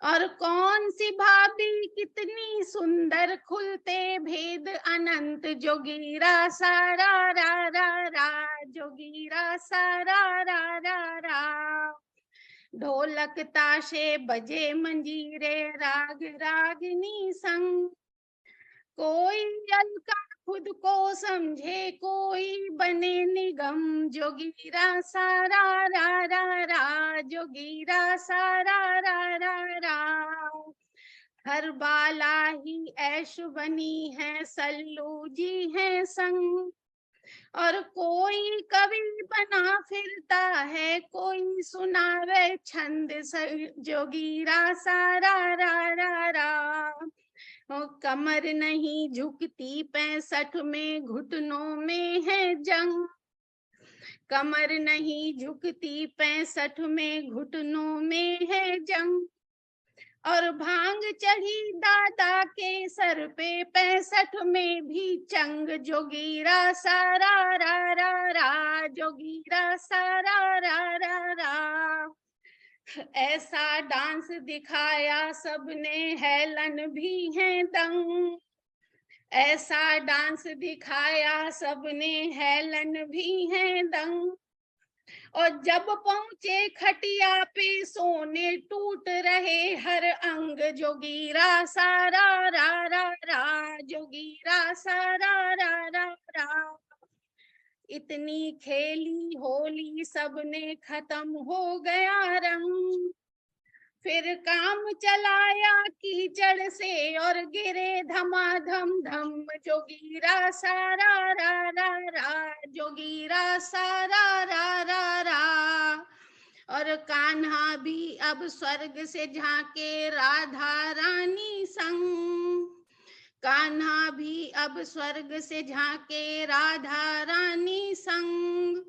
और कौन सी भाभी कितनी सुंदर, खुलते भेद अनंत। जोगीरा सारा रा रा रा, जोगीरा सारा रा रा रा। ढोलक ताशे बजे मंजीरे, राग रागिनी संग। कोई अलका खुद को समझे, कोई बने निगम। जोगीरा सारा रा रा रा, जोगीरा सारा रा रा रा। हर बाला ही ऐश बनी है, सल्लू जी है संग। और कोई कवि बना फिरता है, कोई सुनावे छंद। जोगीरा सारा रा रा रा। कमर नहीं झुकती 65 में, घुटनों में है जंग। कमर नहीं झुकती 65 में, घुटनों में है जंग। और भांग चढ़ी दादा के सर पे 65 में भी चंग, जोगीरा सारा रा रा रा, जोगीरा सारा रा रा रा। ऐसा डांस दिखाया सबने, हेलन भी है दंग। ऐसा डांस दिखाया सबने, हेलन भी है दंग। और जब पहुंचे खटिया पे सोने, टूट रहे हर अंग, जोगीरा सारा रा रा रा, जोगीरा सारा रा रा रा। इतनी खेली होली सबने, खत्म हो गया रंग। फिर काम चलाया कीचड़ से और गिरे धमाधम धम, जोगीरा सारा रा रा रा, जोगीरा सारा रा रा रा। और कान्हा भी अब स्वर्ग से झांके, राधा रानी संग। कान्हा भी अब स्वर्ग से झांके, राधा रानी संग।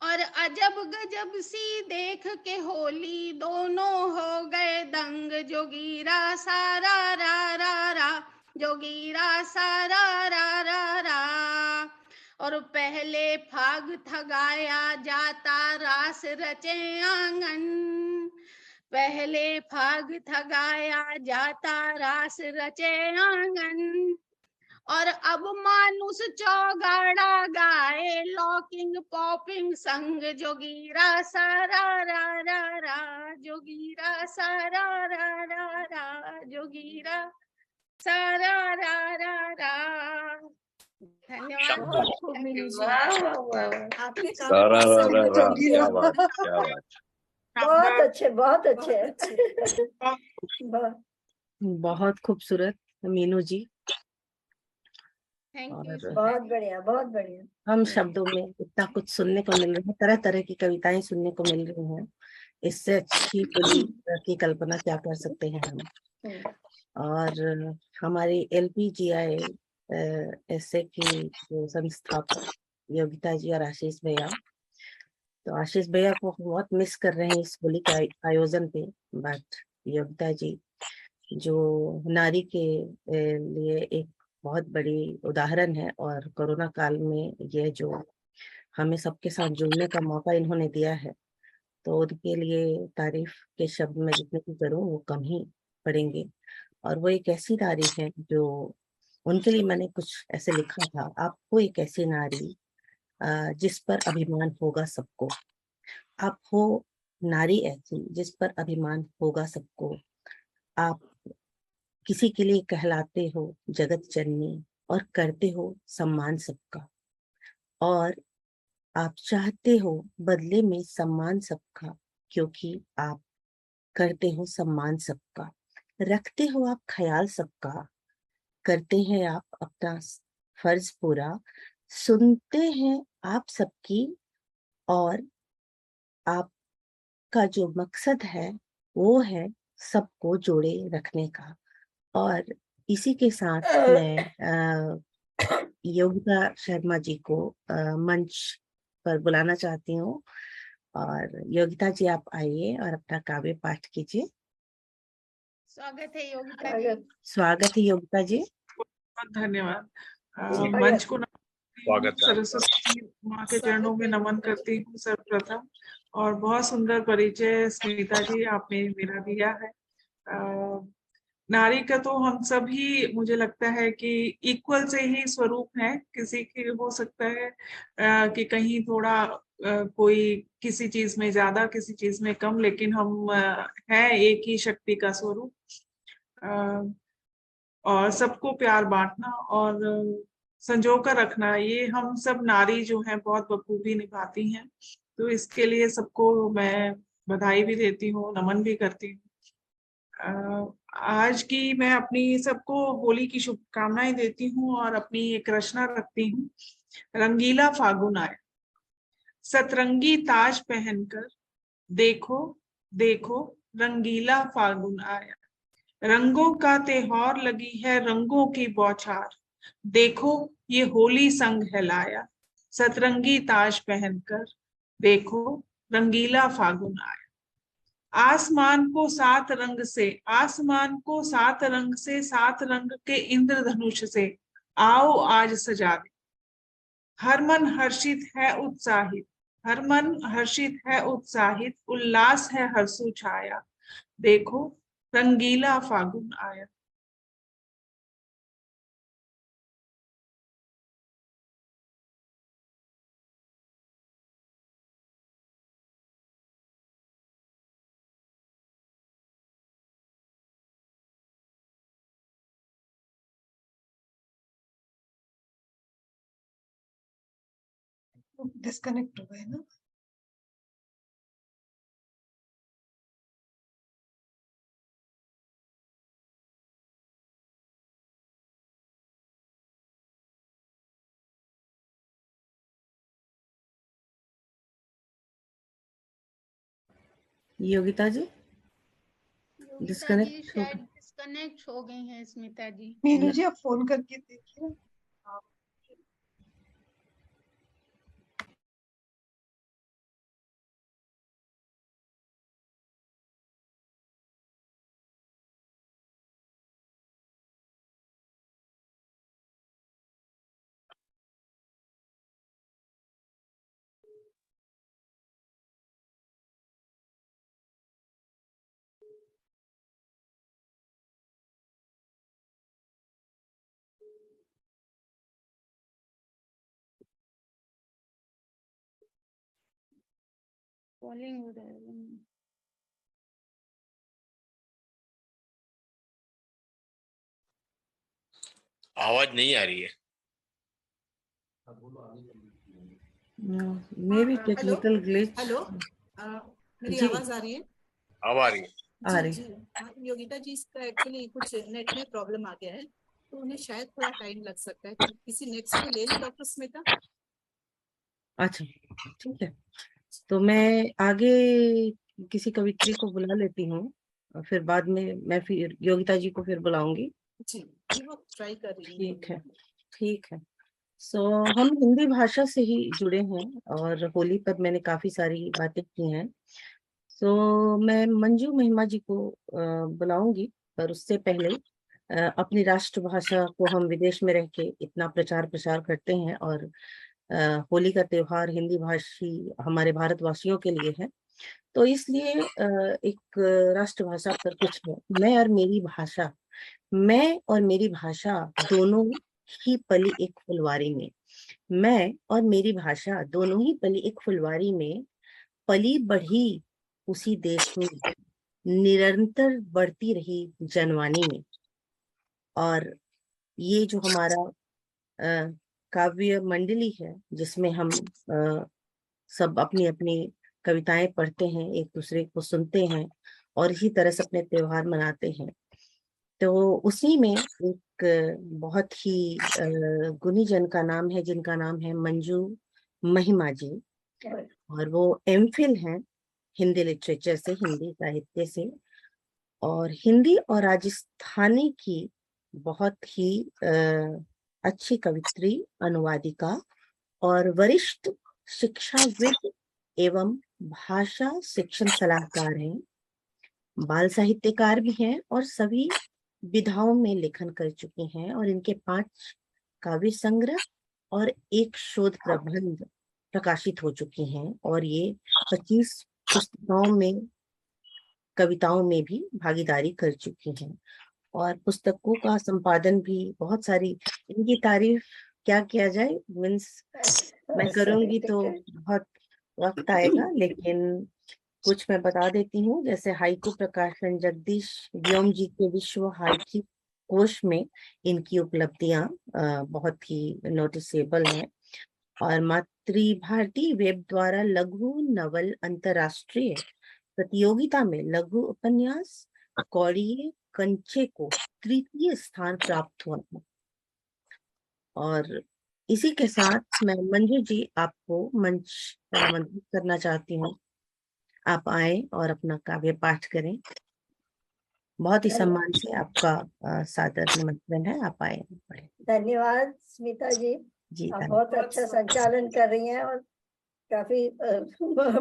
और अजब गजब सी देख के होली, दोनों हो गए दंग, जोगीरा सारा रा रा रा, जोगीरा सारा रा रा रा। और पहले फाग थगाया जाता, रास रचे आंगन। पहले फाग थगाया जाता, रास रचे आंगन। और अब मानुष चौगाड़ा गाए, लॉकिंग पॉपिंग संग, जोगीरा सारा रा रा रा, जोगीरा सारा रा रा रा, जोगीरा सारा रा रा रा। धन्यवाद। आपके सारा रा रा रा, क्या बात, क्या बात। बहुत अच्छे, बहुत अच्छे। बहुत खूबसूरत मीनू जी। Thank you. और बहुत बढ़िया, बहुत बढ़िया। हम शब्दों में इतना कुछ सुनने को मिल रहा है, तरह तरह की कविताएं सुनने को मिल रही हैं। इससे अच्छी होली की कल्पना क्या कर सकते हैं हम। और हमारी LPGI ऐसे की जो संस्थापक योगिता जी और आशीष भैया, तो आशीष भैया को बहुत मिस कर रहे हैं इस होली के आयोजन पे। बट योगिता जी जो नारी के लिए एक बहुत बड़ी उदाहरण है, और कोरोना काल में ये जो हमें सबके साथ जुड़ने का मौका इन्होंने दिया है, तो उनके लिए तारीफ के शब्द में जितने भी करूँ वो कम ही पड़ेंगे। और वो एक ऐसी नारी है जो, उनके लिए मैंने कुछ ऐसे लिखा था, आपको एक ऐसी नारी जिस पर अभिमान होगा सबको। आप हो नारी ऐसी जिस पर अभिमान होगा सबको। आप किसी के लिए कहलाते हो जगत जननी, और करते हो सम्मान सबका। और आप चाहते हो बदले में सम्मान सबका, क्योंकि आप करते हो सम्मान सबका। रखते हो आप ख्याल सबका, करते हैं आप अपना फर्ज पूरा। सुनते हैं आप सबकी, और आपका जो मकसद है वो है सबको जोड़े रखने का। और इसी के साथ मैं योगिता शर्मा जी को मंच पर बुलाना चाहती हूँ। और योगिता जी आप आइए और अपना काव्य पाठ कीजिए। स्वागत है योगिता जी। स्वागत है योगिता जी। धन्यवाद। मंच को स्वागत, सरस्वती माँ के चरणों में नमन करती हूँ सर्वप्रथम। और बहुत सुंदर परिचय स्मिता जी आपने मेरा दिया है। नारी का तो हम सभी, मुझे लगता है कि इक्वल से ही स्वरूप है। किसी की हो सकता है कि कहीं थोड़ा कोई किसी चीज में ज्यादा, किसी चीज में कम, लेकिन हम हैं एक ही शक्ति का स्वरूप। और सबको प्यार बांटना और संजो कर रखना, ये हम सब नारी जो है बहुत बखूबी निभाती हैं। तो इसके लिए सबको मैं बधाई भी देती हूँ, नमन भी करती हूँ। आज की मैं अपनी सबको होली की शुभकामनाएं देती हूँ और अपनी एक रचना रखती हूँ। रंगीला फागुन आया, सतरंगी ताज पहनकर, देखो देखो रंगीला फागुन आया। रंगों का त्योहार लगी है रंगों की बौछार, देखो ये होली संग है लाया। सतरंगी ताज पहनकर, देखो रंगीला फागुन आया। आसमान को सात रंग से, आसमान को सात रंग से, सात रंग के इंद्रधनुष से आओ आज सजा दे। हर मन हर्षित है उत्साहित, हर मन हर्षित है उत्साहित, उल्लास है हर्षु छाया, देखो रंगीला फागुन आया। डिस्कनेक्ट हो गए ना। योगिता जी डिस्कनेक्ट शायद डिस्कनेक्ट हो गई हैं स्मिता जी। मीनू जी आप फोन करके देखिए। कॉलिंग हो रहा है। आवाज नहीं आ रही है। May be technical glitch. Hello, मेरी जी। आवाज आ रही है? अब आ रही है। आ रही। जी, योगिता जी इसका एक्चुअली कुछ नेट में प्रॉब्लम आ गया है, तो उन्हें शायद थोड़ा टाइम लग सकता है। तो किसी नेक्स्ट को ले लें डॉक्टर स्मिता। अच्छा ठीक है, तो मैं आगे किसी कवित्री को बुला लेती हूँ और फिर बाद में मैं फिर योगिता जी को फिर बुलाऊंगी। जी वो ट्राई कर रही हूँ। ठीक है, ठीक है। सो हम हिंदी भाषा से ही जुड़े हैं और होली पर मैंने काफी सारी बातें की हैं। सो मैं मंजू महिमा जी को बुलाऊंगी, पर उससे पहले अपनी राष्ट्रभाषा को हम विदेश में रह के इतना प्रचार प्रसार करते हैं और होली का त्योहार हिंदी भाषी हमारे भारतवासियों के लिए है, तो इसलिए एक राष्ट्रभाषा पर कुछ है। मैं और मेरी भाषा, मैं और मेरी भाषा दोनों ही पली एक फुलवारी में, मैं और मेरी भाषा दोनों ही पली एक फुलवारी में, पली बढ़ी उसी देश में, निरंतर बढ़ती रही जनवानी में। और ये जो हमारा काव्य मंडली है जिसमें हम सब अपनी अपनी कविताएं पढ़ते हैं, एक दूसरे को सुनते हैं और इसी तरह से अपने त्योहार मनाते हैं, तो उसी में एक बहुत ही गुणी जन का नाम है जिनका नाम है मंजू महिमा जी, और वो एमफिल हैं हिंदी लिटरेचर से, हिंदी साहित्य से, और हिंदी और राजस्थानी की बहुत ही अच्छी कवित्री, अनुवादिका और वरिष्ठ शिक्षाविद एवं भाषा शिक्षण सलाहकार हैं, बाल साहित्यकार भी हैं और सभी विधाओं में लेखन कर चुके हैं, और इनके 5 काव्य संग्रह और 1 शोध प्रबंध प्रकाशित हो चुके हैं, और ये 25 पुस्तकों में, कविताओं में भी भागीदारी कर चुकी हैं, और पुस्तकों का संपादन भी बहुत सारी, इनकी तारीफ क्या किया जाए, मीन्स मैं करूंगी तो बहुत वक्त आएगा, लेकिन कुछ मैं बता देती हूँ। जैसे हाइकू प्रकाशन जगदीश व्योम जी के विश्व हाइकू कोश में इनकी उपलब्धियां बहुत ही नोटिसेबल हैं, और मातृभारती वेब द्वारा लघु नवल अंतरराष्ट्रीय प्रतियोगिता में लघु उपन्यास कौड़िये कंचे को 3य स्थान प्राप्त हुआ था। और इसी के साथ मैं मंजू जी आपको मंच पर आमंत्रित करना चाहती हूँ, आप आए और अपना काव्य पाठ करें। बहुत ही सम्मान से आपका सादर निमंत्रण है, आप आए। धन्यवाद स्मिता जी, आप बहुत अच्छा संचालन कर रही हैं और काफी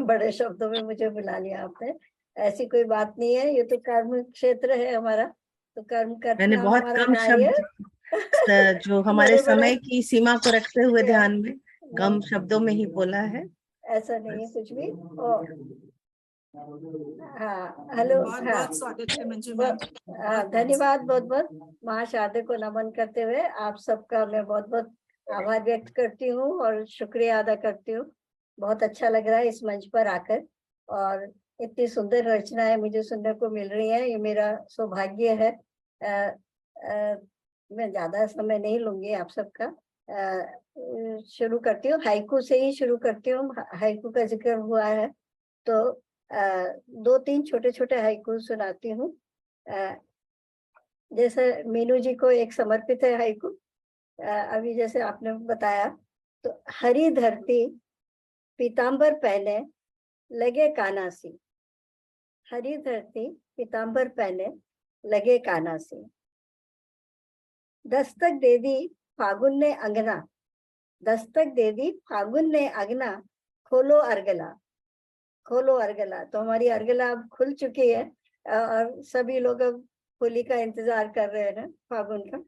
बड़े शब्दों में मुझे बुला लिया आपने। ऐसी कोई बात नहीं है, ये तो कर्म क्षेत्र है हमारा, तो कर्म करना मैंने बहुत हमारा कम कार्य। शब्द जो हमारे बड़े बड़े समय की सीमा को रखते हुए ध्यान में कम शब्दों में ही बोला है। ऐसा नहीं है कुछ भी। हाँ हेलो, बहुत हाँ बहुत स्वागत है मंजू मैम। धन्यवाद बहुत बहुत। महाशारदे को नमन करते हुए आप सबका मैं बहुत बहुत आभार व्यक्त करती हूँ और शुक्रिया अदा करती हूँ। बहुत अच्छा लग रहा है इस मंच पर आकर, और इतनी सुंदर रचनाएं मुझे सुनने को मिल रही हैं, ये मेरा सौभाग्य है। मैं ज्यादा समय नहीं लूंगी आप सबका। शुरू करती हूँ, हाइकू से ही शुरू करती हूँ। हाइकू का जिक्र हुआ है तो दो तीन छोटे छोटे हाइकू सुनाती हूँ। जैसे मीनू जी को एक समर्पित है हाइकू। अभी जैसे आपने बताया, तो हरी धरती पीतांबर पहने लगे कानासी, हरी धरती पीतांबर पहने लगे कानासी, दस्तक दे दी फागुन ने अंगना, दस्तक दे दी फागुन ने अंगना, खोलो अर्गला, खोलो अर्गला। तो हमारी अर्गला अब खुल चुकी है और सभी लोग अब होली का इंतजार कर रहे हैं ना, फागुन का।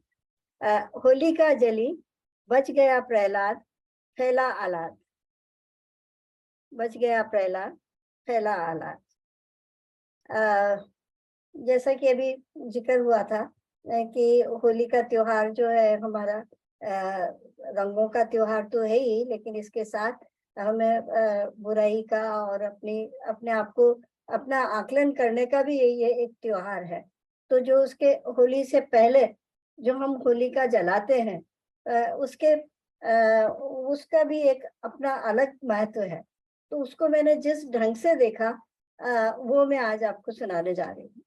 होली का जली बच गया प्रहलाद, फैला आलाद, बच गया प्रहलाद, फैला आलाद। जैसा कि अभी जिक्र हुआ था कि होली का त्योहार जो है हमारा रंगों का त्योहार तो है ही, लेकिन इसके साथ हमें बुराई का और अपने आप को अपना आकलन करने का भी ये एक त्योहार है। तो जो उसके होली से पहले जो हम होली का जलाते हैं उसका भी एक अपना अलग महत्व है। तो उसको मैंने जिस ढंग से देखा वो मैं आज आपको सुनाने जा रही हूँ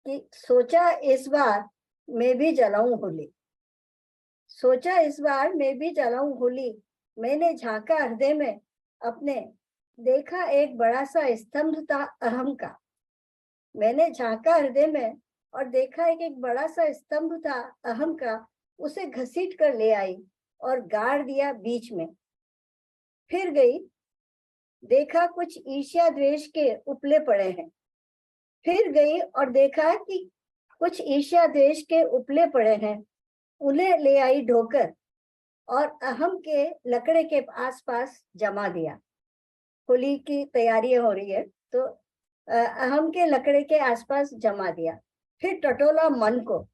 कि सोचा इस बार मैं भी जलाऊं होली, सोचा इस बार मैं भी जलाऊं होली, मैंने झांका हृदय में अपने, देखा एक बड़ा सा स्तंभ था अहम का, मैंने झांका हृदय में और देखा एक बड़ा सा स्तंभ था अहम का, उसे घसीट कर ले आई और गाड़ दिया बीच में। फिर गई, देखा कुछ ईर्ष्या द्वेष के उपले पड़े हैं, फिर गई और देखा कि कुछ ईर्ष्या द्वेष के उपले पड़े हैं, उन्हें ले आई ढोकर और अहम के लकड़े के आसपास जमा दिया। होली की तैयारियां हो रही है तो अहम के लकड़े के आसपास जमा दिया। फिर टटोला मन को,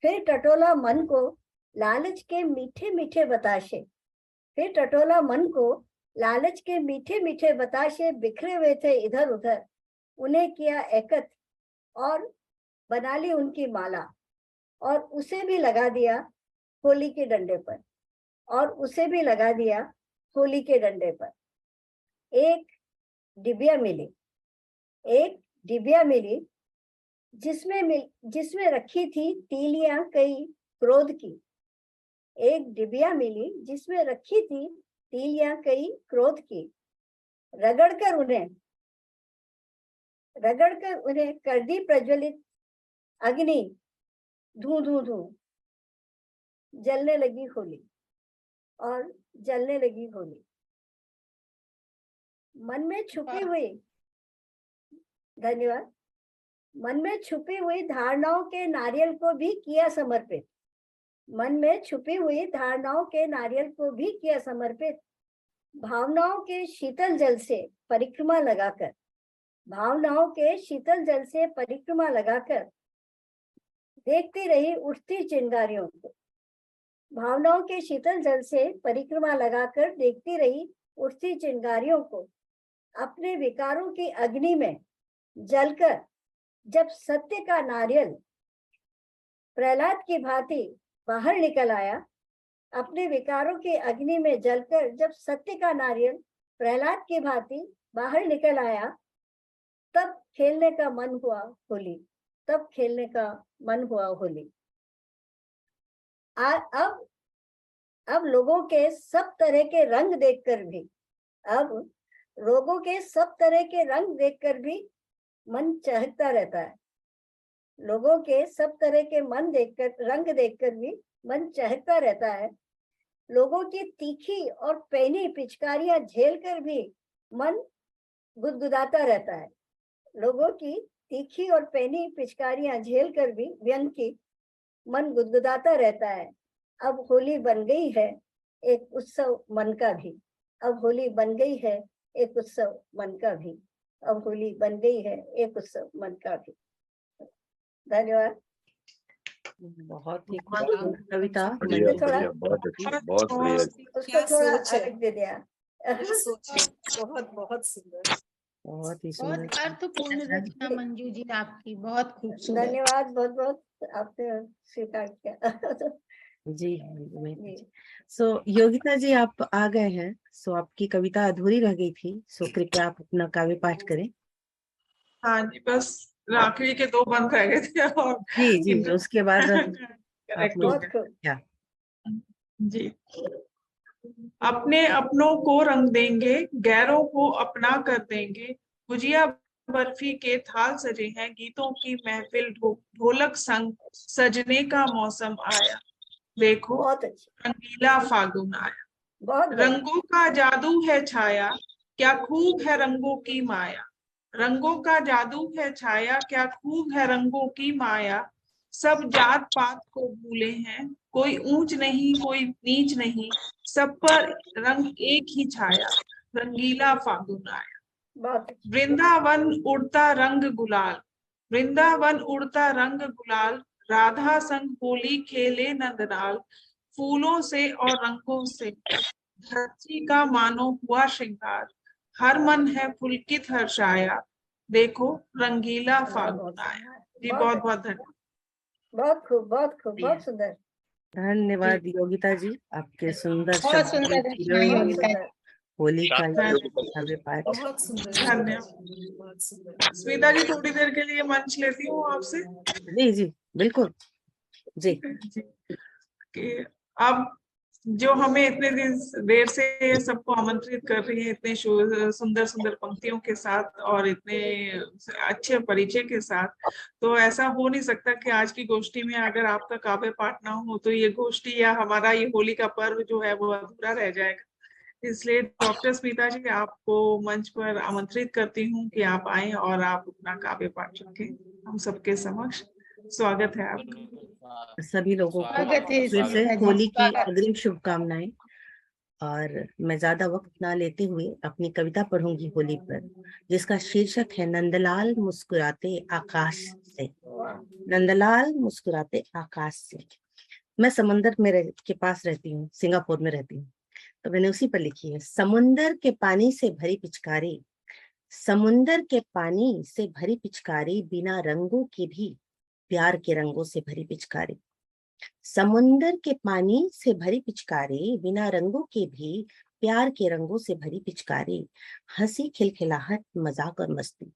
फिर टटोला मन को लालच के मीठे मीठे बताशे, फिर टटोला मन को लालच के मीठे मीठे बताशे बिखरे हुए थे इधर उधर, उन्हें किया एकत्र और बना ली उनकी माला, और उसे भी लगा दिया होली के डंडे पर, और उसे भी लगा दिया होली के डंडे पर। एक डिबिया मिली, एक डिबिया मिली जिसमें रखी थी तीलियां कई क्रोध की, एक डिबिया मिली जिसमें रखी थी तीलियां कई क्रोध की, रगड़कर उन्हें कर दी प्रज्वलित अग्नि, धू धू धू, जलने लगी होली और जलने लगी होली। मन में छुपी हुई, धन्यवाद, मन में छुपी हुई धारणाओं के नारियल को भी किया समर्पित, मन में छुपी हुई धारणाओं के नारियल को भी किया समर्पित, भावनाओं के शीतल जल से परिक्रमा लगाकर, भावनाओं के शीतल जल से परिक्रमा लगाकर देखती रही उठती चिंगारियों को, भावनाओं के शीतल जल से परिक्रमा लगाकर देखती रही उठती चिंगारियों को, अपने विकारों की अग्नि में जलकर जब सत्य का नारियल प्रहलाद की भांति बाहर निकल आया, अपने विकारों की अग्नि में जलकर जब सत्य का नारियल प्रहलाद की भांति बाहर निकल आया, तब खेलने का मन हुआ होली, तब खेलने का मन हुआ होली। अब लोगों के सब तरह के रंग देखकर भी, अब लोगों के सब तरह के रंग देखकर भी मन चहकता रहता है, लोगों के सब तरह के रंग देखकर भी मन चहकता रहता है, लोगों की तीखी और पैनी पिचकारियां झेलकर भी मन गुदगुदाता रहता है, लोगों की तीखी और पैनी पिचकारियां झेल कर भी व्यंग की मन गुदगुदाता रहता है। अब होली बन गई है एक उत्सव मन का भी, अब होली बन गई है एक उत्सव मन का भी, अब होली बन गई है एक उत्सव मन का भी। धन्यवाद। बहुत ही खूबसूरत कविता। बढ़िया बढ़िया, बहुत अच्छा, बहुत बढ़िया। उसको थोड़ा सोच है। अलग दे दिया। बहुत बहुत सुंदर, बहुत ही बहुत सुंदर। अर्थपूर्ण रचना मंजू जी आपकी, बहुत खूबसूरत। धन्यवाद, बहुत बहुत आपने स्वीकार किया। जी सो योगिता जी आप आ गए हैं। सो आपकी कविता अधूरी रह गई थी, सो कृपया आप अपना काव्य पाठ करें। हाँ जी, बस आखिरी के 2 बंद रह गए थे और जी उसके बाद आप करेक्ट मुझे हो गया। क्या जी। अपने अपनों को रंग देंगे, गैरों को अपना कर देंगे, गुजिया बर्फी के थाल सजे हैं, गीतों की महफिल ढोलक संग सजने का मौसम आया, देखो रंगीला फागुन आया। रंगों का जादू है छाया, क्या खूब है रंगों की माया, रंगों का जादू है छाया, क्या खूब है रंगों की माया, सब जात पात को भूले हैं, कोई ऊंच नहीं कोई नीच नहीं, सब पर रंग एक ही छाया, रंगीला फागुन आया। वृंदावन उड़ता रंग गुलाल, वृंदावन उड़ता रंग गुलाल, राधा संग होली खेले नंदलाल, फूलों से और रंगों से धरती का मानो हुआ श्रृंगार, हर मन है पुलकित हर्षाया, देखो रंगीला फागुन आया। जी बहुत बहुत धन्यवाद। बहुत खूब, बहुत खूब, बहुत सुंदर। धन्यवाद योगिता जी, आपके सुंदर बहुत शब्दों सुंदर में रचना योगिता जी। होली का बहुत सुंदर, धन्यवाद। स्मिता जी थोड़ी देर के लिए मंच लेती हूँ आपसे। जी बिल्कुल जी। कि अब जो हमें इतने देर से सबको आमंत्रित कर रही है, इतने सुंदर सुंदर पंक्तियों के साथ और इतने अच्छे परिचय के साथ, तो ऐसा हो नहीं सकता कि आज की गोष्ठी में अगर आपका काव्य पाठ ना हो तो ये गोष्ठी या हमारा ये होली का पर्व जो है वो अधूरा रह जाएगा। इसलिए डॉक्टर स्मिता जी आपको मंच पर आमंत्रित करती हूँ कि आप आए और आप अपना काव्य पाठ रखें हम सबके समक्ष। स्वागत है आपका। सभी लोगों को स्वागत है फिर से स्मिता जी, होली की स्वागत। अग्रिम शुभकामनाएं। और मैं ज्यादा वक्त ना लेते हुए अपनी कविता पढ़ूंगी होली पर, जिसका शीर्षक है नंदलाल मुस्कुराते आकाश से। नंदलाल मुस्कुराते आकाश से। मैं समंदर में के पास रहती हूँ, सिंगापुर में रहती हूँ, तो मैंने उसी पर लिखी है। समुंदर के पानी से भरी पिचकारी, समुंदर के पानी से भरी पिचकारी, बिना रंगों के भी प्यार के रंगों से भरी पिचकारी। समुंदर के पानी से भरी पिचकारी, बिना रंगों के भी प्यार के रंगों से भरी पिचकारी। हंसी खिलखिलाहट मजाक और मस्ती,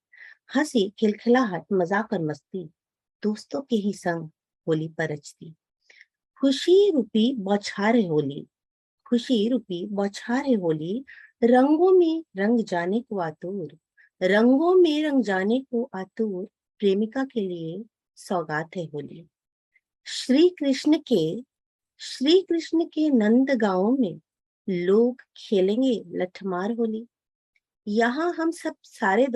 हंसी खिलखिलाहट मजाक और मस्ती, दोस्तों के ही संग होली पर रचती। खुशी रूपी बौछार है होली, खुशी रूपी बौछार है होली, रंगों में रंग जाने को आतुर, रंगों में रंग जाने को आतुर, प्रेमिका के लिए सौगात है होली। श्री कृष्ण के नंद गांव में लोग खेलेंगे लठमार होली। यहाँ हम सब सारे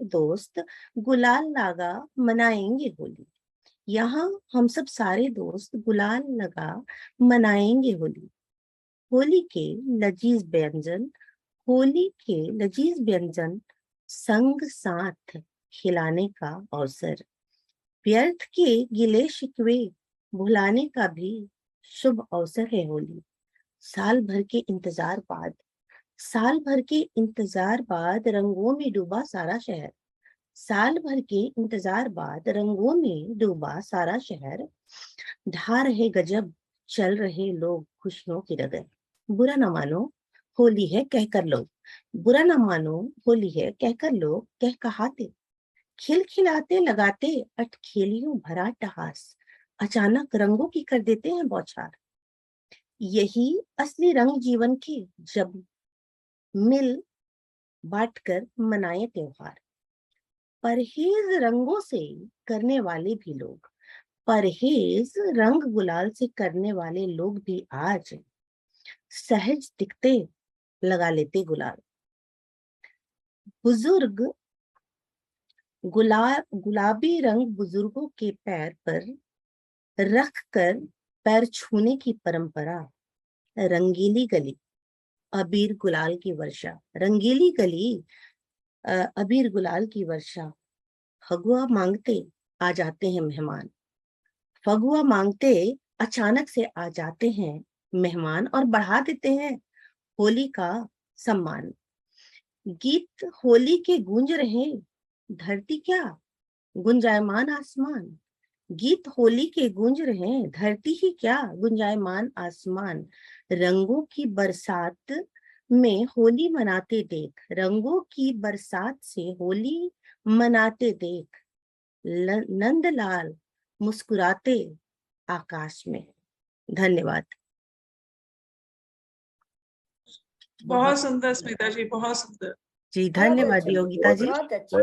दोस्त गुलाल लगा मनाएंगे होली। यहाँ हम सब सारे दोस्त गुलाल लगा मनाएंगे होली। होली के लजीज व्यंजन संग साथ खिलाने का अवसर, व्यर्थ के गिले शिकवे भुलाने का भी शुभ अवसर है होली। साल भर के इंतजार बाद रंगों में डूबा सारा शहर, साल भर के इंतजार बाद रंगों में डूबा सारा शहर, ढा रहे गजब चल रहे लोग खुशियों की डगर। बुरा न मानो होली है कहकर लोग, बुरा न मानो होली है कहकर लोग कह कहाते, खिलखिलाते लगाते अटखेलियों भरा टहास, अचानक रंगों की कर देते हैं बौछार। यही असली रंग जीवन के, जब मिल बांटकर मनाए त्योहार। परहेज रंगों से करने वाले भी लोग, परहेज रंग गुलाल से करने वाले लोग भी आज सहज दिखते लगा लेते गुलाल। बुजुर्ग गुलाबी रंग बुजुर्गों के पैर पर रख कर पैर छूने की परंपरा। रंगीली गली अबीर गुलाल की वर्षा। रंगीली गली अबीर गुलाल की वर्षा। फगुआ मांगते आ जाते हैं मेहमान। फगुआ मांगते अचानक से आ जाते हैं मेहमान और बढ़ा देते हैं होली का सम्मान। गीत होली के गूंज रहे धरती क्या गुंजायमान आसमान। गीत होली के गूंज रहे धरती ही क्या गुंजायमान आसमान। रंगों की बरसात में होली मनाते देख। रंगों की बरसात से होली मनाते देख। नंदलाल मुस्कुराते आकाश में। धन्यवाद। बहुत सुंदर स्मिता जी, बहुत सुंदर जी, धन्यवाद योगिता जी। बहुत अच्छा,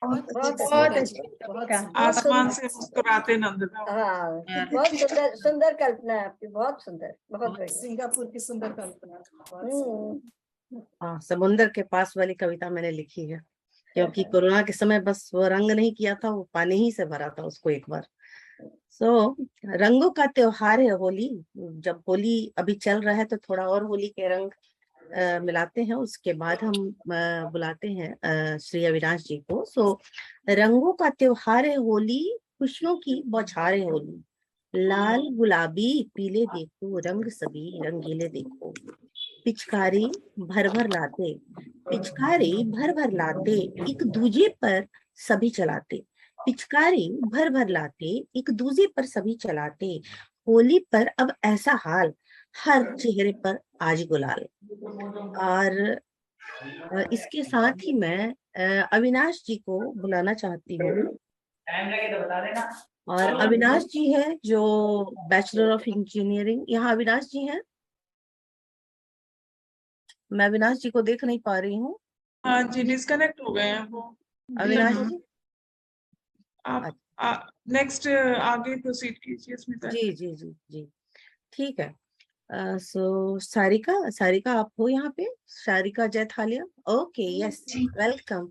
बहुत अच्छा। आसमान से मुस्कुराते नंदलाल। हाँ, बहुत सुंदर सुंदर कल्पना है आपकी, बहुत सुंदर, बहुत बढ़िया। सिंगापुर की सुंदर कल्पना। हाँ, समुंदर के पास वाली कविता मैंने लिखी है, क्योंकि कोरोना के समय बस वो रंग नहीं किया था, वो पानी ही से भरा था उसको एक बार। रंगों का त्योहार है होली। जब होली अभी चल रहा है तो थोड़ा और होली के रंग मिलाते हैं, उसके बाद हम बुलाते हैं श्री अविनाश जी को। रंगों का त्योहार है होली, खुशियों की बौछार है होली। लाल गुलाबी पीले देखो रंग सभी रंगीले देखो। पिचकारी भर भर लाते, पिचकारी भर भर लाते एक दूजे पर सभी चलाते। पिचकारी भर भर लाते एक दूजे पर सभी चलाते। होली पर अब ऐसा हाल हर चेहरे पर आज गुलाल। और इसके साथ ही मैं अविनाश जी को बुलाना चाहती हूँ। टाइम लगे तो बता देना। और अविनाश जी है जो बैचलर ऑफ इंजीनियरिंग। यहाँ अविनाश जी हैं? मैं अविनाश जी को देख नहीं पा रही हूँ। हाँ जी, डिस्कनेक्ट हो गए हैं वो। अविनाश जी आप नेक्स्ट आगे प्रोसीड कीजिए स्मिता जी जी जी जी, ठीक है। सारिका आप हो यहाँ पे? Sarika Jaithalia, okay, yes, welcome.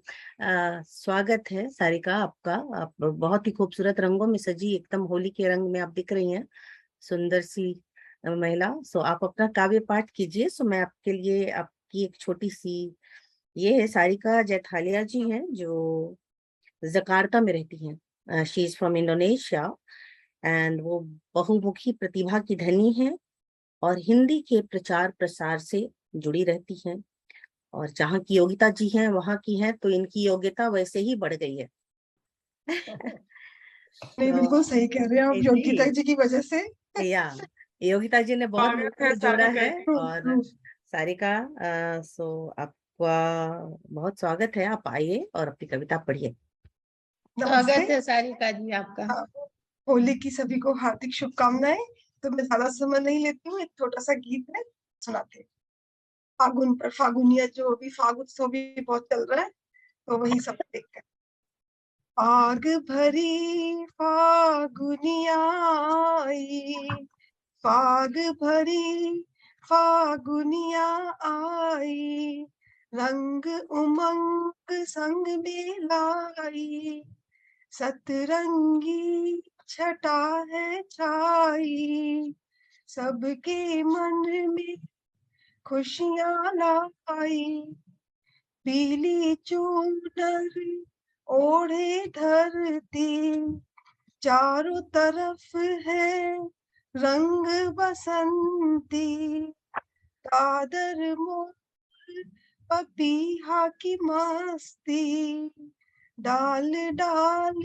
स्वागत है सारिका आपका। आप बहुत ही खूबसूरत रंगों में सजी, एकदम होली के रंग में आप दिख रही हैं, सुंदर सी महिला। आप अपना काव्य पाठ कीजिए। मैं आपके लिए आपकी एक छोटी सी, ये है सारिका जैथालिया जी हैं जो जकार्ता में रहती हैं। She is from Indonesia and वो बहुमुखी प्रतिभा की धनी है और हिंदी के प्रचार प्रसार से जुड़ी रहती हैं। और जहाँ की योगिता जी हैं वहां की हैं, तो इनकी योग्यता वैसे ही बढ़ गई है। नहीं, बिल्कुल सही कह रहे हैं आप, योगिता जी की वजह से। या योगिता जी ने बहुत लोगों को जोड़ा है। और सारिका, आपका बहुत स्वागत है। आप आइए और अपनी कविता पढ़िए। स्वागत है सारिका जी आपका। होली की सभी को हार्दिक शुभकामनाएं। तो मैं ज्यादा समय नहीं लेती हूँ, एक छोटा सा गीत है सुनाते। फागुन पर फागुनिया, जो अभी फाग उत्सव भी बहुत चल रहा है, तो वही सब देखते हैं। फाग भरी फागुनिया आई, फाग भरी फागुनिया आई, रंग उमंग संग में लाई, सतरंगी छटा है छाई, सबके मन में खुशियां लाई। पीली चूनर ओढ़े धरती, चारों तरफ है रंग बसंती, कादर मोर पपीहा की मस्ती, डाल डाल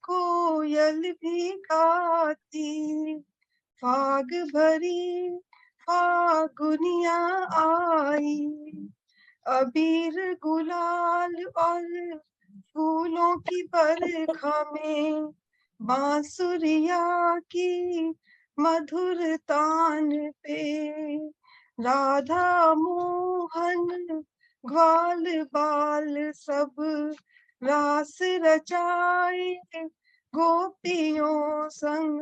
कोयल भी गाती, फाग भरी फागुनिया आई, अबीर गुलाल और फूलों की बरखा में, बांसुरिया की मधुर तान पे, राधा मोहन ग्वाल बाल सब रास रचाए, गोपियों संग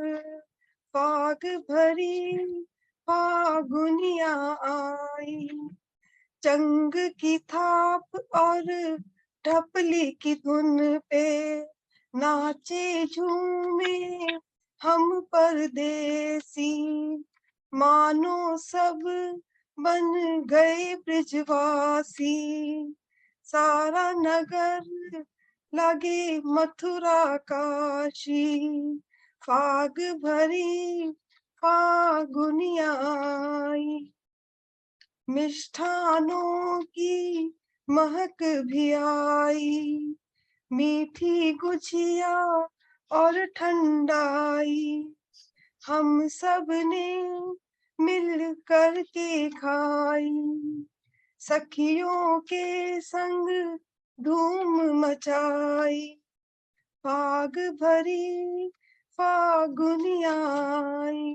फाग भरी फागुनिया आई। चंग की थाप और ढपली की धुन पे नाचे झूमे हम परदेसी, मानो सब बन गए ब्रिजवासी। सारा नगर लगे मथुरा काशी, फाग भरी फागुनिया आई, मिष्ठानों की महक भी आई, मीठी गुजिया और ठंडाई, हम सब ने मिल कर के खाई, सखियों के संग धूम मचाई, फाग भरी फागुनिया आई,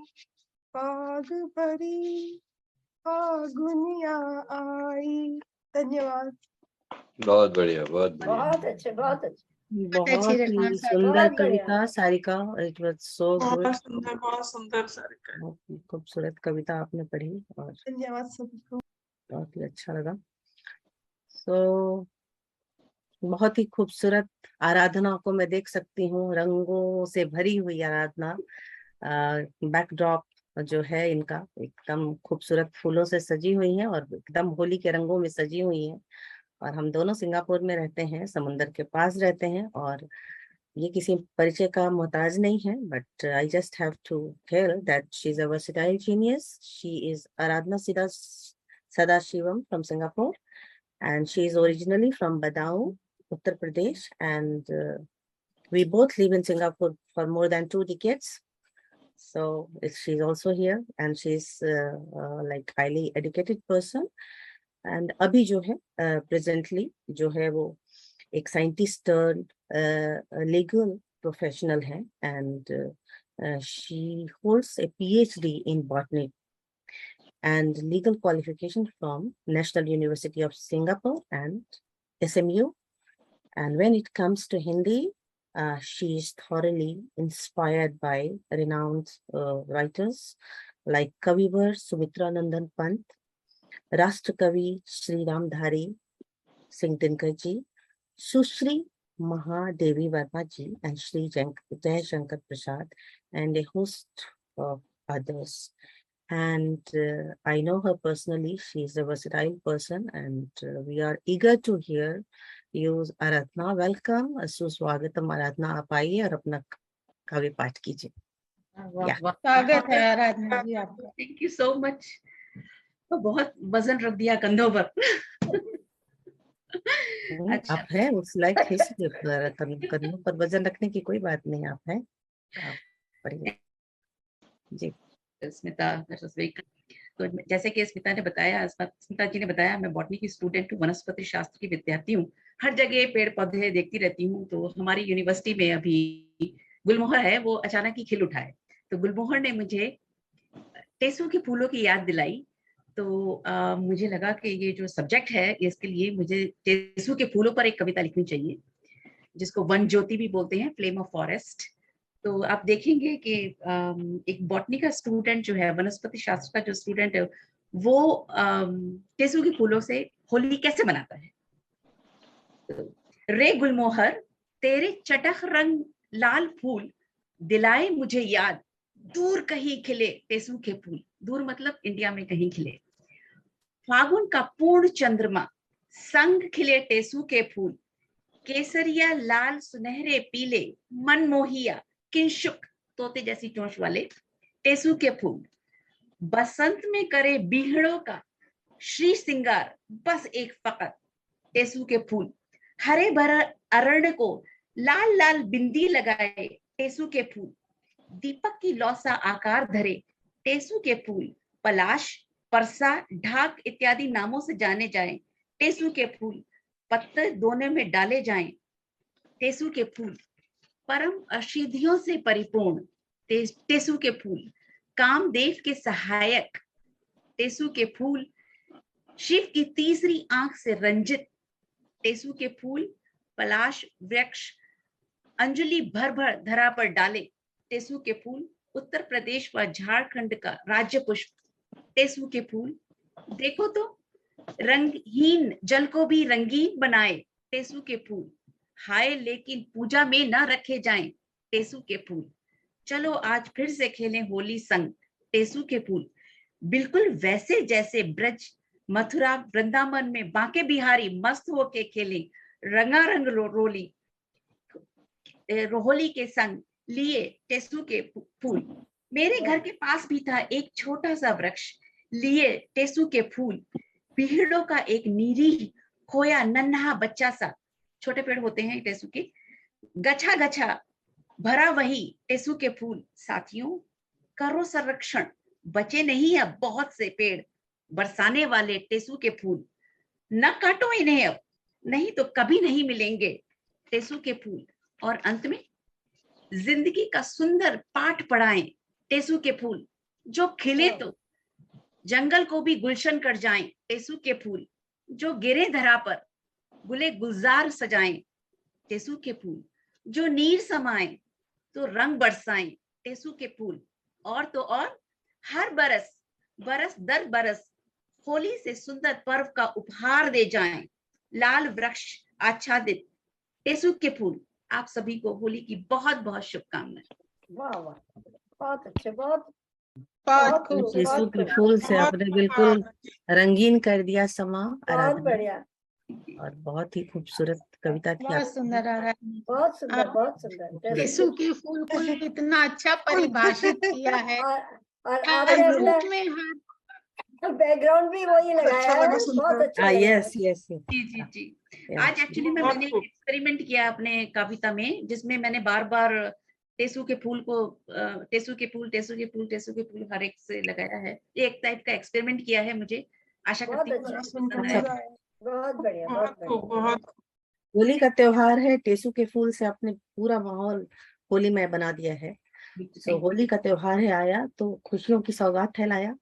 फाग भरी फागुनिया आई। धन्यवाद। बहुत बढ़िया, बहुत बढ़िया। बहुत अच्छे, बहुत अच्छे। बहुत ही सुंदर कविता Sarika, it was so good. बहुत सुंदर सारिका। बहुत ही खूबसूरत कविता आपने पढ़ी और धन्यवाद सभी को, बहुत ही अच्छा लगा। सो बहुत ही खूबसूरत आराधना को मैं देख सकती हूँ, रंगों से भरी हुई आराधना। बैकड्रॉप जो है इनका एकदम खूबसूरत फूलों से सजी हुई है और एकदम होली के रंगों में सजी हुई है। और हम दोनों सिंगापुर में रहते हैं, समुंदर के पास रहते हैं, और ये किसी परिचय का मोहताज नहीं है, but I just have to tell that she is a versatile genius. She is Aradhana Sadashivam from Singapore, and she is originally from Badao, Uttar Pradesh, and we both live in Singapore for more than 2 decades. So she's also here, and she's like highly educated person. And अभी जो है presently जो है वो एक scientist legal professional है, and she holds a PhD in botany and legal qualification from National University of Singapore and SMU. And when it comes to Hindi, she is thoroughly inspired by renowned writers like Kavivar Sumitra Nandan Pant, Rashtrakavi Sri Ramdhari Singh Dinkar ji, Sushri Mahadevi Verma ji, and Sri Jay Shankar Prasad, and a host of others. And I know her personally. She is a versatile person, and we are eager to hear you, Aradhna. Welcome, सुस्वागतम आराधना। आप आइए और अपना काव्य पाठ कीजिए। स्वागत है आराधना जी आपका। Thank you so much. तो बहुत वजन रख दिया कंधों पर। अच्छा। आप है उस लाइक कंधों पर वजन रखने की कोई बात नहीं, आप है, आप पढ़िए जी। स्मिता, तो जैसे कि स्मिता ने बताया, स्मिता जी ने बताया, मैं बॉटनी की स्टूडेंट हूँ, वनस्पति शास्त्र की विद्यार्थी हूँ। हर जगह पेड़ पौधे देखती रहती हूँ। तो हमारी यूनिवर्सिटी में अभी गुलमोहर है, वो अचानक ही खिल उठा है। तो गुलमोहर ने मुझे टेसू के फूलों की याद दिलाई। तो मुझे लगा कि ये जो सब्जेक्ट है इसके लिए मुझे टेसू के फूलों पर एक कविता लिखनी चाहिए, जिसको वन ज्योति भी बोलते हैं, फ्लेम ऑफ फॉरेस्ट। तो आप देखेंगे कि एक बॉटनी का स्टूडेंट जो है, वनस्पति शास्त्र का जो स्टूडेंट है, वो टेसू के फूलों से होली कैसे मनाता है। रे गुलमोहर तेरे चटख रंग लाल फूल दिलाए मुझे याद, दूर कहीं खिले टेसू के फूल। दूर मतलब इंडिया में कहीं खिले। फागुन का पूर्ण चंद्रमा संग खिले टेसू के फूल, केसरिया लाल सुनहरे पीले मनमोहिया किंशुक तोते जैसी चोंच वाले टेसू के फूल। बसंत में करे बीहड़ों का श्री सिंगार बस एक फकत टेसू के फूल। हरे भरे अरण्य को लाल लाल बिंदी लगाए टेसू के फूल। दीपक की लौसा आकार धरे टेसू के फूल। पलाश, परसा, ढाक इत्यादि नामों से जाने जाएं टेसू के फूल। पत्ते दोने में डाले जाएं टेसू के फूल। परम असिद्धियों से परिपूर्ण टेसू के फूल। कामदेव के सहायक टेसू के फूल। शिव की तीसरी आंख से रंजित टेसू के फूल। पलाश वृक्ष अंजलि भर भर धरा पर डाले टेसू के फूल। उत्तर प्रदेश व झारखंड का राज्य पुष्प टेसू के फूल। देखो तो रंगहीन जल को भी रंगीन बनाए टेसू के फूल, हाय लेकिन पूजा में न रखे जाएं टेसू के फूल। चलो आज फिर से खेलें होली संग टेसू के फूल, बिल्कुल वैसे जैसे ब्रज मथुरा वृंदावन में बांके बिहारी मस्त होके खेले रंगारंग रोली होली के संग लिए टेसू के फूल। मेरे घर के पास भी था एक छोटा सा वृक्ष, लिए टेसू के फूल, पीड़ों का एक नीरी खोया नन्हा बच्चा सा, छोटे पेड़ होते हैं टेसू के, गछा गछा भरा वही टेसू के फूल। साथियों करो संरक्षण, बचे नहीं अब बहुत से पेड़, बरसाने वाले टेसू के फूल, न काटो इन्हें अब, नहीं तो कभी नहीं मिलेंगे टेसू के फूल। और अंत में जिंदगी का सुंदर पाठ पढ़ाएं टेसू के फूल, जो खिले तो जंगल को भी गुलशन कर जाएं टेसू के फूल, जो गिरे धरा पर गुले गुलजार सजाएं टेसू के फूल, जो नीर समाएं तो रंग बरसाएं टेसू के फूल। और तो और हर बरस बरस दर बरस होली से सुंदर पर्व का उपहार दे जाएं लाल वृक्ष आच्छादित टेसू के फूल। आप सभी को होली की बहुत बहुत शुभकामनाएं। वाह वाह, बहुत अच्छे, बहुत टेसू के फूल से आपने बिल्कुल रंगीन कर दिया समा बहुत आराधना, बढ़िया, और बहुत ही खूबसूरत कविता थी बहुत आप। सुंदर आ रहा है, बहुत सुंदर, बहुत सुंदर। टेसू के फूल को इतना अच्छा परिभाषित किया है, और हर आपने रूप अपना में हर बैकग्राउंड भी वही लगाया है, बहुत अच्छा लगा। यस यस जी जी जी। आज एक्चुअली मैंने एक्सपेरिमेंट किया अपने कविता में, जिसमें मैंने बार बार टेसू के फूल को टेसू के फूल टेसू के फूल टेसू के फूल हर एक से लगाया है। एक टाइप का एक्सपेरिमेंट किया है, मुझे आशा करती हूँ पसंद आए। बहुत बढ़िया, बहुत बढ़िया। होली का त्योहार है, टेसू के फूल से आपने पूरा माहौल होलीमय बना दिया है। तो होली का त्योहार है आया तो खुशियों की सौगात फैलाया,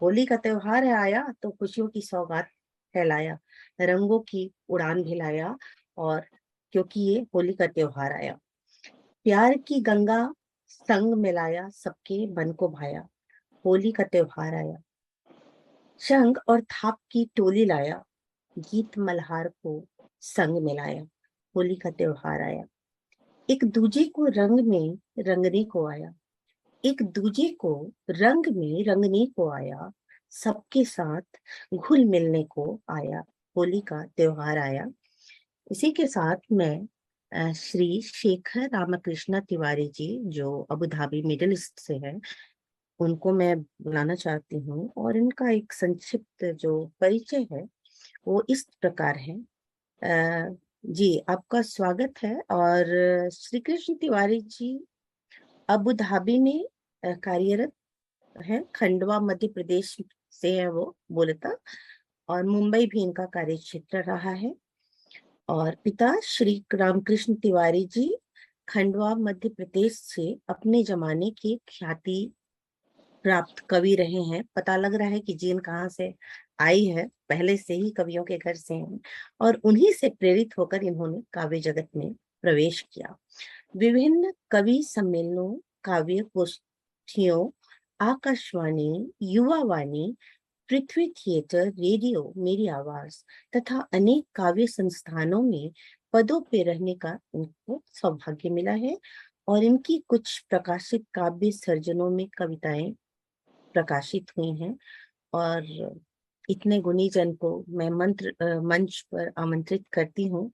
होली का त्योहार है आया तो खुशियों की सौगात फैलाया, रंगों की उड़ान भिलाया, और क्योंकि ये होली का त्योहार आया, प्यार की गंगा संग मिलाया, सबके मन को भाया, होली का त्योहार आया, शंख और थाप की टोली लाया, गीत मल्हार को संग मिलाया, होली का त्योहार आया, एक दूजे को रंग में रंगने को आया, एक दूजे को रंग में रंगने को आया, सबके साथ घुल मिलने को आया, होली का त्योहार आया। इसी के साथ मैं श्री शेखर रामकृष्ण तिवारी जी, जो अबू धाबी मिडिल ईस्ट से हैं, उनको मैं बुलाना चाहती हूँ, और इनका एक संक्षिप्त जो परिचय है वो इस प्रकार है। जी आपका स्वागत है। और श्री कृष्ण तिवारी जी अबू धाबी में कार्यरत है, खंडवा मध्य प्रदेश से है वो मूलतः, और मुंबई भी इनका कार्य क्षेत्र रहा है। और पिता श्री रामकृष्ण तिवारी जी खंडवा मध्य प्रदेश से अपने जमाने के ख्याति प्राप्त कवि रहे हैं। पता लग रहा है कि जीन कहाँ से आई है, पहले से ही कवियों के घर से हैं, और उन्हीं से प्रेरित होकर इन्होंने काव्य जगत में प्रवेश किया। विभिन्न कवि सम्मेलनों, काव्य गोष्ठियों, आकाशवाणी, युवावाणी, पृथ्वी थिएटर, रेडियो, मेरी आवाज तथा अनेक काव्य संस्थानों में पदों पे रहने का इनको सौभाग्य मिला है, और इनकी कुछ प्रकाशित काव्य सर्जनों में कविताएं प्रकाशित हुई हैं। और इतने गुणी जन को मैं मंच पर आमंत्रित करती हूँ।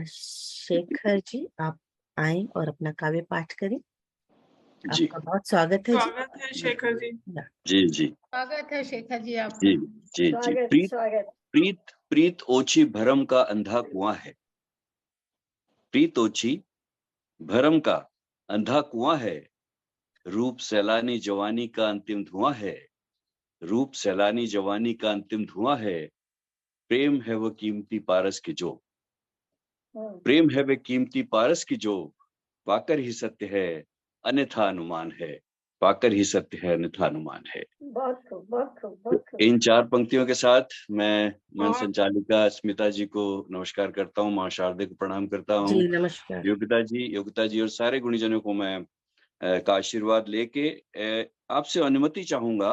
शेखर जी आप आए और अपना काव्य पाठ करें। जी आपका बहुत स्वागत है। स्वागत है शेखर जी। जी जी स्वागत है शेखर जी आपका। जी जी जी। प्रीत प्रीत ओछी भरम का अंधा कुआं है, प्रीत ओछी भरम का अंधा कुआं है, रूप सैलानी जवानी का अंतिम धुआं है, रूप सैलानी जवानी का अंतिम धुआं है, प्रेम है वो कीमती पारस की जो, प्रेम है वे कीमती पारस की जो, पाकर ही सत्य है अन्यथा अनुमान है, पाकर ही सत्य है अन्यथा अनुमान है। बहुत खूब, बहुत खूब, बहुत खूब। इन 4 पंक्तियों के साथ मैं मंच संचालिका स्मिता जी को नमस्कार करता हूँ, माँ शारदे को प्रणाम करता हूँ, नमस्कार। योगिता जी और सारे गुणीजनों को मैं का आशीर्वाद लेके आपसे अनुमति चाहूंगा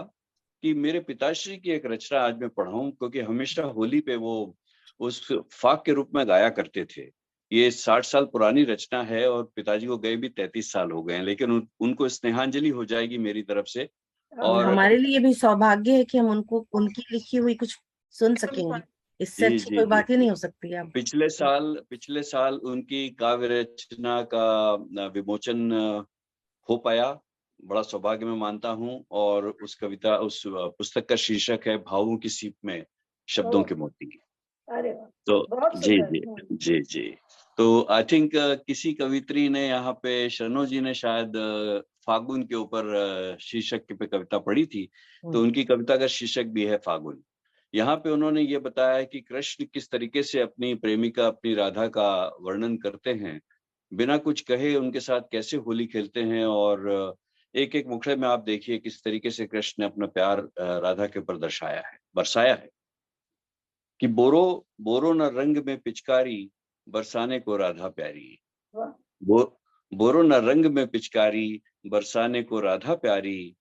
कि मेरे पिताश्री की एक रचना आज मैं पढ़ाऊं, क्योंकि हमेशा होली पे वो उस फाग के रूप में गाया करते थे। ये 60 साल पुरानी रचना है और पिताजी को गए भी 33 साल हो गए हैं, लेकिन उनको स्नेहांजलि हो जाएगी मेरी तरफ से। और हमारे लिए भी सौभाग्य है कि हम उनको उनकी लिखी हुई कुछ सुन सकेंगे। इससे जी अच्छी जी कोई जी बात ही नहीं हो सकती है। पिछले साल उनकी काव्य रचना का विमोचन हो पाया, बड़ा सौभाग्य मैं मानता हूं। और उस पुस्तक का शीर्षक है भावों की सीप में शब्दों के मोती। अरे वाह, तो बहुत जी सुंदर। जी जी जी तो आई थिंक किसी कवित्री ने यहाँ पे, शनो जी ने शायद फागुन के ऊपर शीर्षक पे कविता पढ़ी थी, तो उनकी कविता का शीर्षक भी है फागुन। यहाँ पे उन्होंने ये बताया कि कृष्ण किस तरीके से अपनी प्रेमिका, अपनी राधा का वर्णन करते हैं, बिना कुछ कहे उनके साथ कैसे होली खेलते हैं। और एक एक मुखड़े में आप देखिए किस तरीके से कृष्ण ने अपना प्यार राधा के ऊपर दर्शाया है, बरसाया है। कि बोरो बोरो न रंग में पिचकारी, बरसाने को राधा प्यारी। बोरो न रंग में पिचकारी, बरसाने को राधा प्यारी।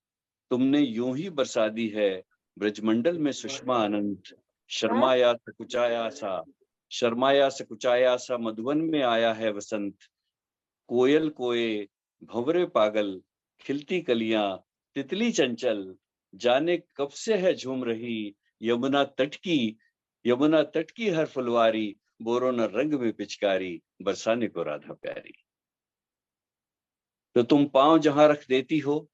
तुमने यूं ही बरसा दी है ब्रजमंडल में सुषमा अनंत। शर्माया सकुचाया सा मधुवन में आया है वसंत। कोयल कोए भंवरे पागल, खिलती कलियां तितली चंचल। जाने कब से है झूम रही यमुना तट की हर फुलवारी। बोरो न रंग में पिचकारी, बरसाने को राधा प्यारी। तो तुम पांव जहां रख देती हो,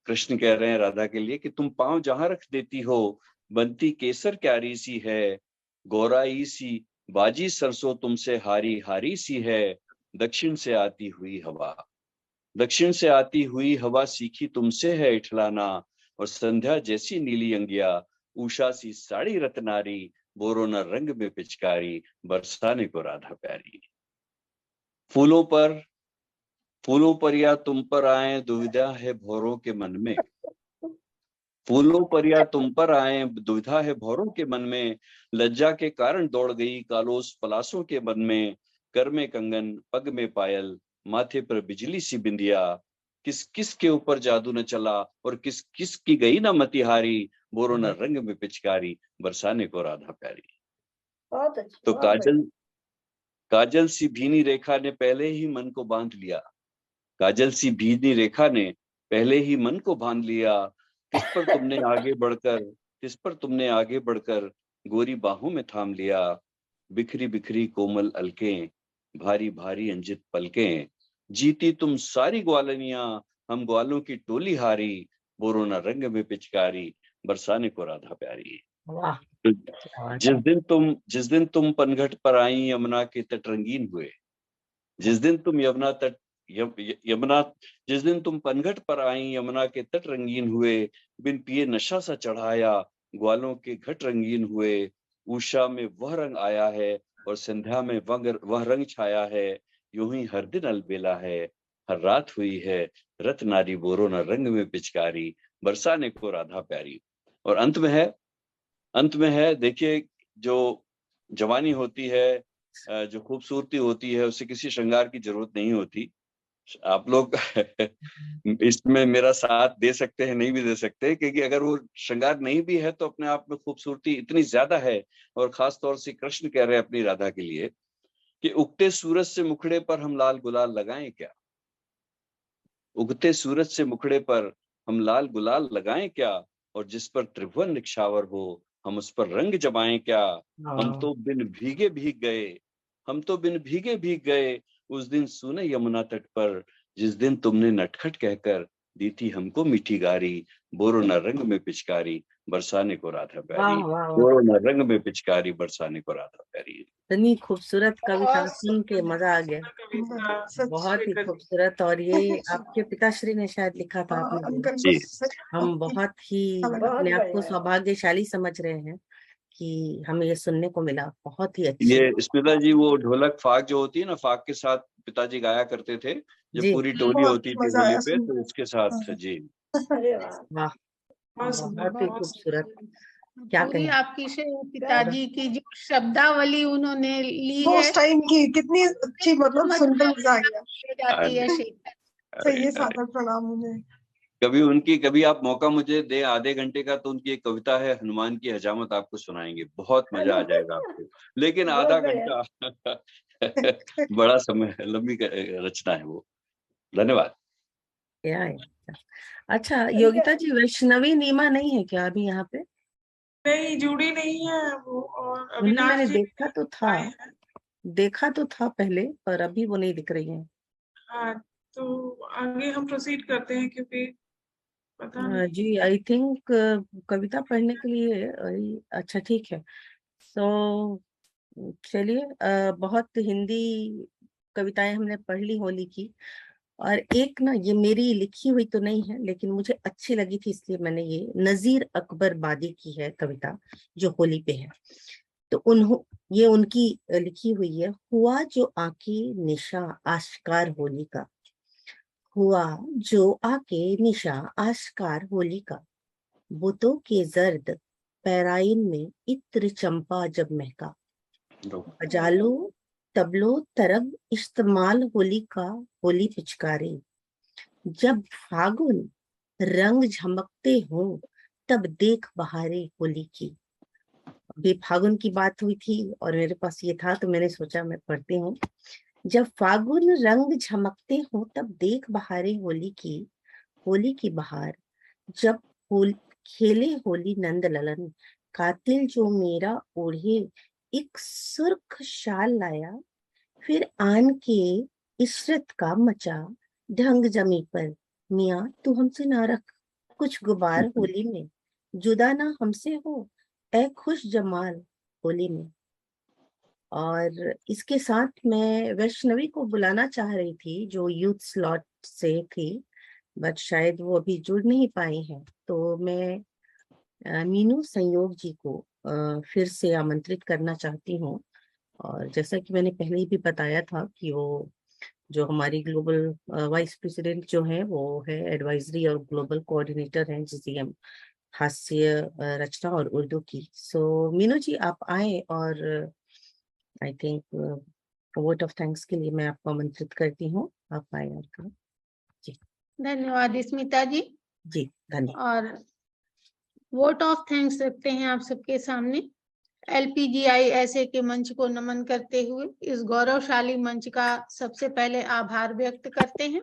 कृष्ण कह रहे हैं राधा के लिए कि तुम पांव जहां रख देती हो, बनती केसर क्यारी सी है। गौराई सी बाजी सरसों तुमसे हारी हारी सी है। दक्षिण से आती हुई हवा सीखी तुमसे है इठलाना। और संध्या जैसी नीली अंगिया, उषा सी साड़ी रत्नारी। बोरो न रंग में पिचकारी, बरसाने को राधा प्यारी। फूलों पर या तुम पर आए दुविधा है भौरों के मन में। फूलों पर या तुम पर आए दुविधा है भौरों के मन में। लज्जा के कारण दौड़ गई कालोस पलासों के मन में। कर में कंगन पग में पायल, माथे पर बिजली सी बिंदिया। किस किस के ऊपर जादू न चला, और किस किस की गई न मतिहारी। बोरो न रंग में पिचकारी, बरसाने को राधा प्यारी। बहुत अच्छा। तो काजल सी भीनी रेखा ने पहले ही मन को बांध लिया। काजल सी भीनी रेखा ने पहले ही मन को बांध लिया। किस पर तुमने आगे बढ़कर गोरी बाहों में थाम लिया। बिखरी बिखरी कोमल अलकें, भारी भारी अंजित पलकें। जीती तुम सारी ग्वालनियां, हम ग्वालों की टोली हारी। बोरो न रंग में पिचकारी, बरसाने को राधा प्यारी। तो जिस दिन तुम पनघट पर आई यमुना के तट रंगीन हुए। जिस दिन तुम पनघट पर आई यमुना के तट रंगीन हुए। बिन पिए नशा सा चढ़ाया, ग्वालों के घट रंगीन हुए। उषा में वह रंग आया है, और संध्या में वह रंग छाया है। यूं ही हर दिन अलबेला है, हर रात हुई है रत नारी। बोरो न रंग में पिचकारी, बरसाने को राधा प्यारी। और अंत में है देखिए, जो जवानी होती है, जो खूबसूरती होती है, उसे किसी श्रृंगार की जरूरत नहीं होती। आप लोग इसमें मेरा साथ दे सकते हैं, नहीं भी दे सकते, क्योंकि अगर वो श्रृंगार नहीं भी है तो अपने आप में खूबसूरती इतनी ज्यादा है। और खास तौर से कृष्ण कह रहे हैं अपनी राधा के लिए कि उगते सूरज से मुखड़े पर हम लाल गुलाल लगाएं क्या। उगते सूरज से मुखड़े पर हम लाल गुलाल लगाएं क्या। और जिस पर त्रिभुवन निक्षावर हो, हम उस पर रंग जमाएं क्या। हम तो बिन भीगे भीग गए उस दिन सूने यमुना तट पर। जिस दिन तुमने नटखट कहकर दी थी हमको मीठी गारी। बोरो न रंग में पिचकारी, बरसाने को राधा प्यारी। बोरो न रंग में पिचकारी, बरसाने को राधा प्यारी। इतनी खूबसूरत कविता सुन के मजा आ गया, बहुत ही खूबसूरत। और ये आपके पिताश्री ने शायद लिखा था आपने। हम बहुत ही अपने आप को सौभाग्यशाली समझ रहे हैं कि हमें ये सुनने को मिला। बहुत ही अच्छी। ये स्मिता जी, वो ढोलक फाग जो होती है ना, फाग के साथ पिताजी गाया करते थे जब पूरी टोली होती थी होली पे, तो उसके साथ। जी वाह, बहुत ही खूबसूरत। क्या कहें आपकी पिताजी की जो शब्दावली उन्होंने ली है उस टाइम की, कितनी अच्छी, मतलब सुनकर मजा आ गया। जाती है। सही है, सादर प्रणाम उन्हें। कभी आप मौका मुझे दे आधे घंटे का, तो उनकी एक कविता है हनुमान की हजामत, आपको सुनाएंगे, बहुत मजा आ जाएगा आपको। लेकिन आधा घंटा बड़ा समय, लंबी रचना है वो। धन्यवाद। अच्छा योगिता जी, वैष्णवी नीमा नहीं है क्या अभी यहाँ पे? नहीं, जुड़ी नहीं है वो। और उन्हें अविनाश मैंने जी देखा तो था पहले, पर अभी वो नहीं दिख रही है। हाँ, तो आगे हम प्रोसीड करते हैं, क्योंकि पता नहीं। जी आई थिंक कविता पढ़ने के लिए अच्छा ठीक है। सो चलिए, बहुत हिंदी कविताएं हमने पढ़ ली होली की, और एक ना, ये मेरी लिखी हुई तो नहीं है लेकिन मुझे अच्छी लगी थी, इसलिए मैंने ये नजीर अकबर बादी की है कविता जो होली पे है। तो ये उनकी लिखी हुई है। हुआ जो आके निशा आश्कार होली का, हुआ जो आके निशा आश्कार होली का, बुतों के जर्द पैराइन में इत्र चंपा जब महका, बजालो तबलो तरब इस्तेमाल होली का, होली पिचकारी, जब फागुन रंग झमकते हो तब देख बहारे होली की। अभी फागुन की बात हुई थी और मेरे पास ये था तो मैंने सोचा मैं पढ़ती हूँ। जब फागुन रंग झमकते हो तब देख बहारे होली की बहार, जब खेले होली नंद ललन, कातिल जो मेरा ओढ़े एक सुर्ख शाल लाया, फिर आन के इशरत का मचा ढंग जमी पर, मियाँ तू हमसे ना रख कुछ गुबार होली में, जुदा ना हमसे हो ए खुश जमाल होली में। और इसके साथ मैं वैष्णवी को बुलाना चाह रही थी जो यूथ स्लॉट से थी, बट शायद वो अभी जुड़ नहीं पाई हैं। तो मैं मीनू संयोग जी को फिर से आमंत्रित करना चाहती हूँ। और जैसा कि मैंने पहले भी बताया था कि वो जो हमारी ग्लोबल वाइस प्रेसिडेंट जो है वो है एडवाइजरी और ग्लोबल कोऑर्डिनेटर हैं GCM हास्य रचना और उर्दू की। सो मीनू जी आप आए, और I think vote of thanks के लिए मैं आपको आमंत्रित करती हूँ, आप आए और करें। जी धन्यवाद स्मिता जी। जी धन्यवाद। और वोट ऑफ थैंक्स रखते हैं आप सबके सामने। LPGI के मंच को नमन करते हुए इस गौरवशाली मंच का सबसे पहले आभार व्यक्त करते हैं।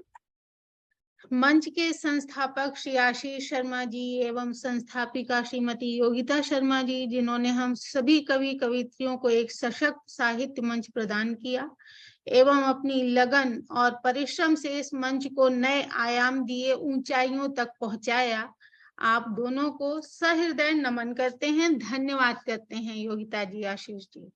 मंच के संस्थापक श्री आशीष शर्मा जी एवं संस्थापिका श्रीमती योगिता शर्मा जी, जिन्होंने हम सभी कवि कवित्रियों को एक सशक्त साहित्य मंच प्रदान किया एवं अपनी लगन और परिश्रम से इस मंच को नए आयाम दिए, ऊंचाइयों तक पहुंचाया। आप दोनों को सहृदय नमन करते हैं, धन्यवाद करते हैं योगिता जी, आशीष जी।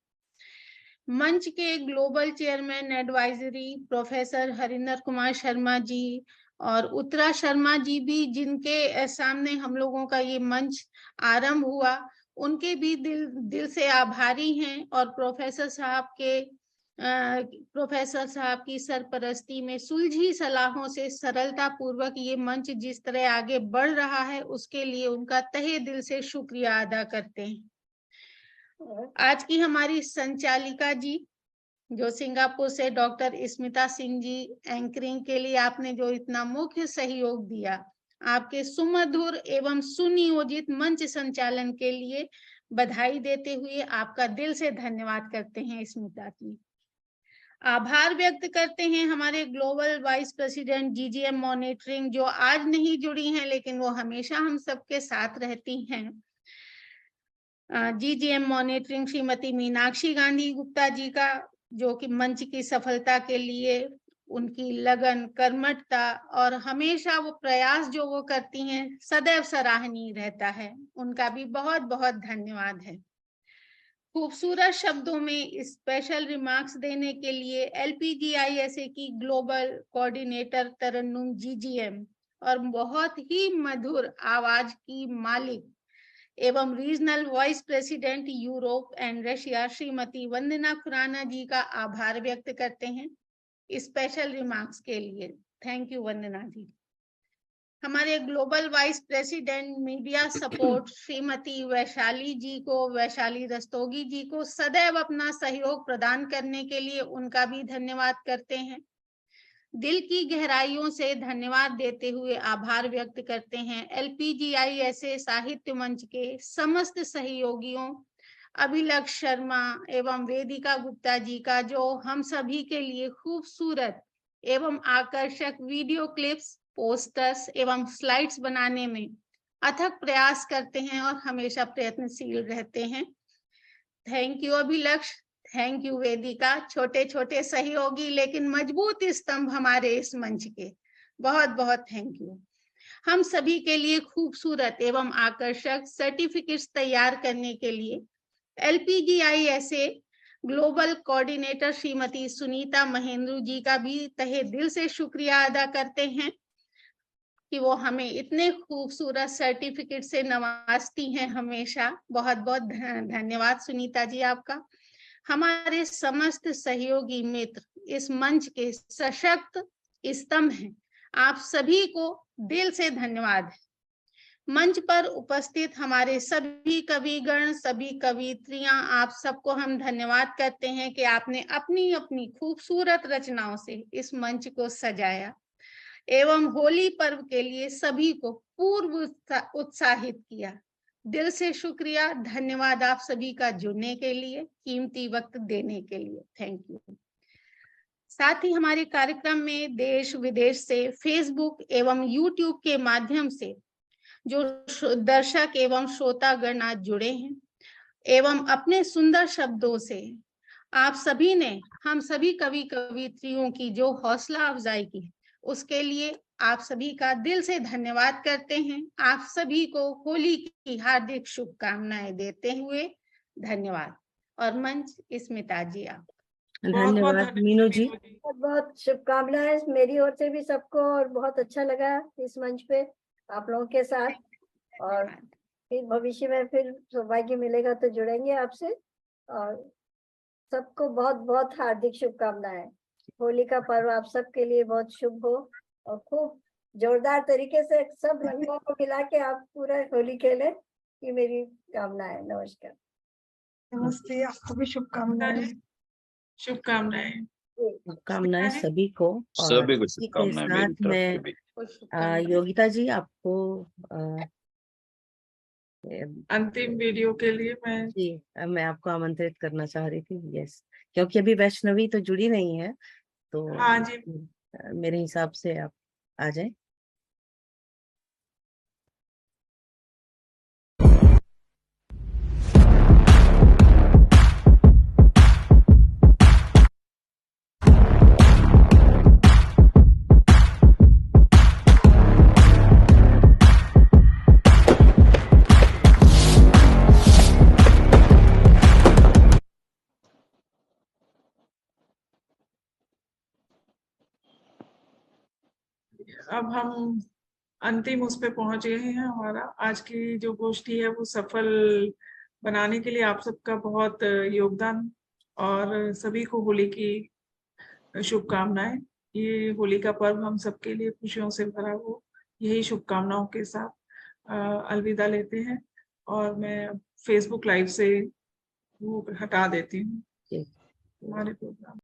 मंच के global chairman advisory professor Harinder Kumar Sharma ji और उत्तरा शर्मा जी भी, जिनके सामने हम लोगों का ये मंच आरंभ हुआ, उनके भी दिल से आभारी हैं। और प्रोफेसर साहब की सरपरस्ती में सुलझी सलाहों से सरलता पूर्वक ये मंच जिस तरह आगे बढ़ रहा है, उसके लिए उनका तहे दिल से शुक्रिया अदा करते हैं। आज की हमारी संचालिका जी जो सिंगापुर से डॉक्टर स्मिता सिंह जी, एंकरिंग के लिए आपने जो इतना मुख्य सहयोग दिया, आपके सुमधुर एवं सुनियोजित मंच संचालन के लिए बधाई देते हुए आपका दिल से धन्यवाद करते हैं स्मिता जी। आभार व्यक्त करते हैं हमारे global vice president GGM monitoring, जो आज नहीं जुड़ी हैं लेकिन वो हमेशा हम सबके साथ रहती हैं। GGM मॉनिटरिंग श्रीमती मीनाक्षी गांधी गुप्ता जी का, जो कि मंच की सफलता के लिए उनकी लगन, कर्मठता और हमेशा वो प्रयास जो वो करती हैं सदैव सराहनीय रहता है, उनका भी बहुत बहुत धन्यवाद है। खूबसूरत शब्दों में स्पेशल रिमार्क्स देने के लिए LPGI की ग्लोबल कोऑर्डिनेटर तरन्नुम GGM और बहुत ही मधुर आवाज की मालिक एवं regional vice president Europe and Russia Shrimati Vandana Khurana ji का आभार व्यक्त करते हैं स्पेशल रिमार्क्स के लिए। Thank you Vandana ji. हमारे global vice president media support Shrimati Vaishali Rastogi ji को सदैव अपना सहयोग प्रदान करने के लिए उनका भी धन्यवाद करते हैं। दिल की गहराइयों से धन्यवाद देते हुए आभार व्यक्त करते हैं LPGI साहित्य मंच के समस्त सहयोगियों अभिलक्ष शर्मा एवं वेदिका गुप्ता जी का, जो हम सभी के लिए खूबसूरत एवं आकर्षक वीडियो क्लिप्स, पोस्टर्स एवं स्लाइड्स बनाने में अथक प्रयास करते हैं और हमेशा प्रयत्नशील रहते हैं। Thank you Abhilaksh, thank you Vedika, छोटे छोटे सहयोगी लेकिन मजबूत स्तंभ हमारे इस मंच के, बहुत बहुत थैंक यू। हम सभी के लिए खूबसूरत एवं आकर्षक सर्टिफिकेट्स तैयार करने के लिए LPGI global coordinator Shrimati Sunita Mahendru ji का भी तहे दिल से शुक्रिया अदा करते हैं कि वो हमें इतने खूबसूरत सर्टिफिकेट से नवाजती हैं हमेशा। बहुत बहुत धन्यवाद सुनीता जी आपका। हमारे समस्त सहयोगी मित्र इस मंच के सशक्त स्तंभ हैं, आप सभी को दिल से धन्यवाद है। मंच पर उपस्थित हमारे सभी कविगण, सभी कवित्रियां, आप सबको हम धन्यवाद करते हैं कि आपने अपनी अपनी खूबसूरत रचनाओं से इस मंच को सजाया एवं होली पर्व के लिए सभी को पूर्व उत्साहित किया। दिल से शुक्रिया, धन्यवाद आप सभी का जुड़ने के लिए, कीमती वक्त देने के लिए, थैंक यू। साथ ही हमारे कार्यक्रम में देश विदेश से फेसबुक एवं यूट्यूब के माध्यम से जो दर्शक एवं श्रोतागण आज जुड़े हैं एवं अपने सुंदर शब्दों से आप सभी ने हम सभी कवि कवित्रियों की जो हौसला अफजाई की, उसके लिए आप सभी का दिल से धन्यवाद करते हैं। आप सभी को होली की हार्दिक शुभकामनाएं देते हुए धन्यवाद। और मंच स्मिता जी आप। धन्यवाद मीनू जी। बहुत बहुत शुभकामनाएं मेरी ओर से भी सबको, और बहुत अच्छा लगा इस मंच पे आप लोगों के साथ, और फिर भविष्य में फिर सौभाग्य मिलेगा तो जुड़ेंगे आपसे। और सबको बहुत बहुत हार्दिक शुभकामनाएं। होली का पर्व आप सबके लिए बहुत शुभ हो और खूब जोरदार तरीके से सब रंगों को मिला के आप पूरा होली खेले, ये मेरी कामना है। नमस्कार। नमस्ते, आपको भी शुभकामनाएं। शुभकामनाएं। शुभकामनाएं सभी को। और सभी को इसी के शुभकामनाएं मेरी साथ तरफ मैं से भी। योगिता जी आपको अंतिम वीडियो के लिए मैं आपको आमंत्रित करना चाह रही थी। यस, क्योंकि अभी वैष्णवी तो जुड़ी नहीं है, तो हाँ जी, मेरे हिसाब से आप आ जाए। अब हम अंतिम उस पे पहुंच गए हैं। हमारा आज की जो गोष्ठी है वो सफल बनाने के लिए आप सबका बहुत योगदान, और सभी को होली की शुभकामनाएं। ये होली का पर्व हम सबके लिए खुशियों से भरा हो, यही शुभकामनाओं के साथ अलविदा लेते हैं। और मैं फेसबुक लाइव से वो हटा देती हूँ हमारे प्रोग्राम।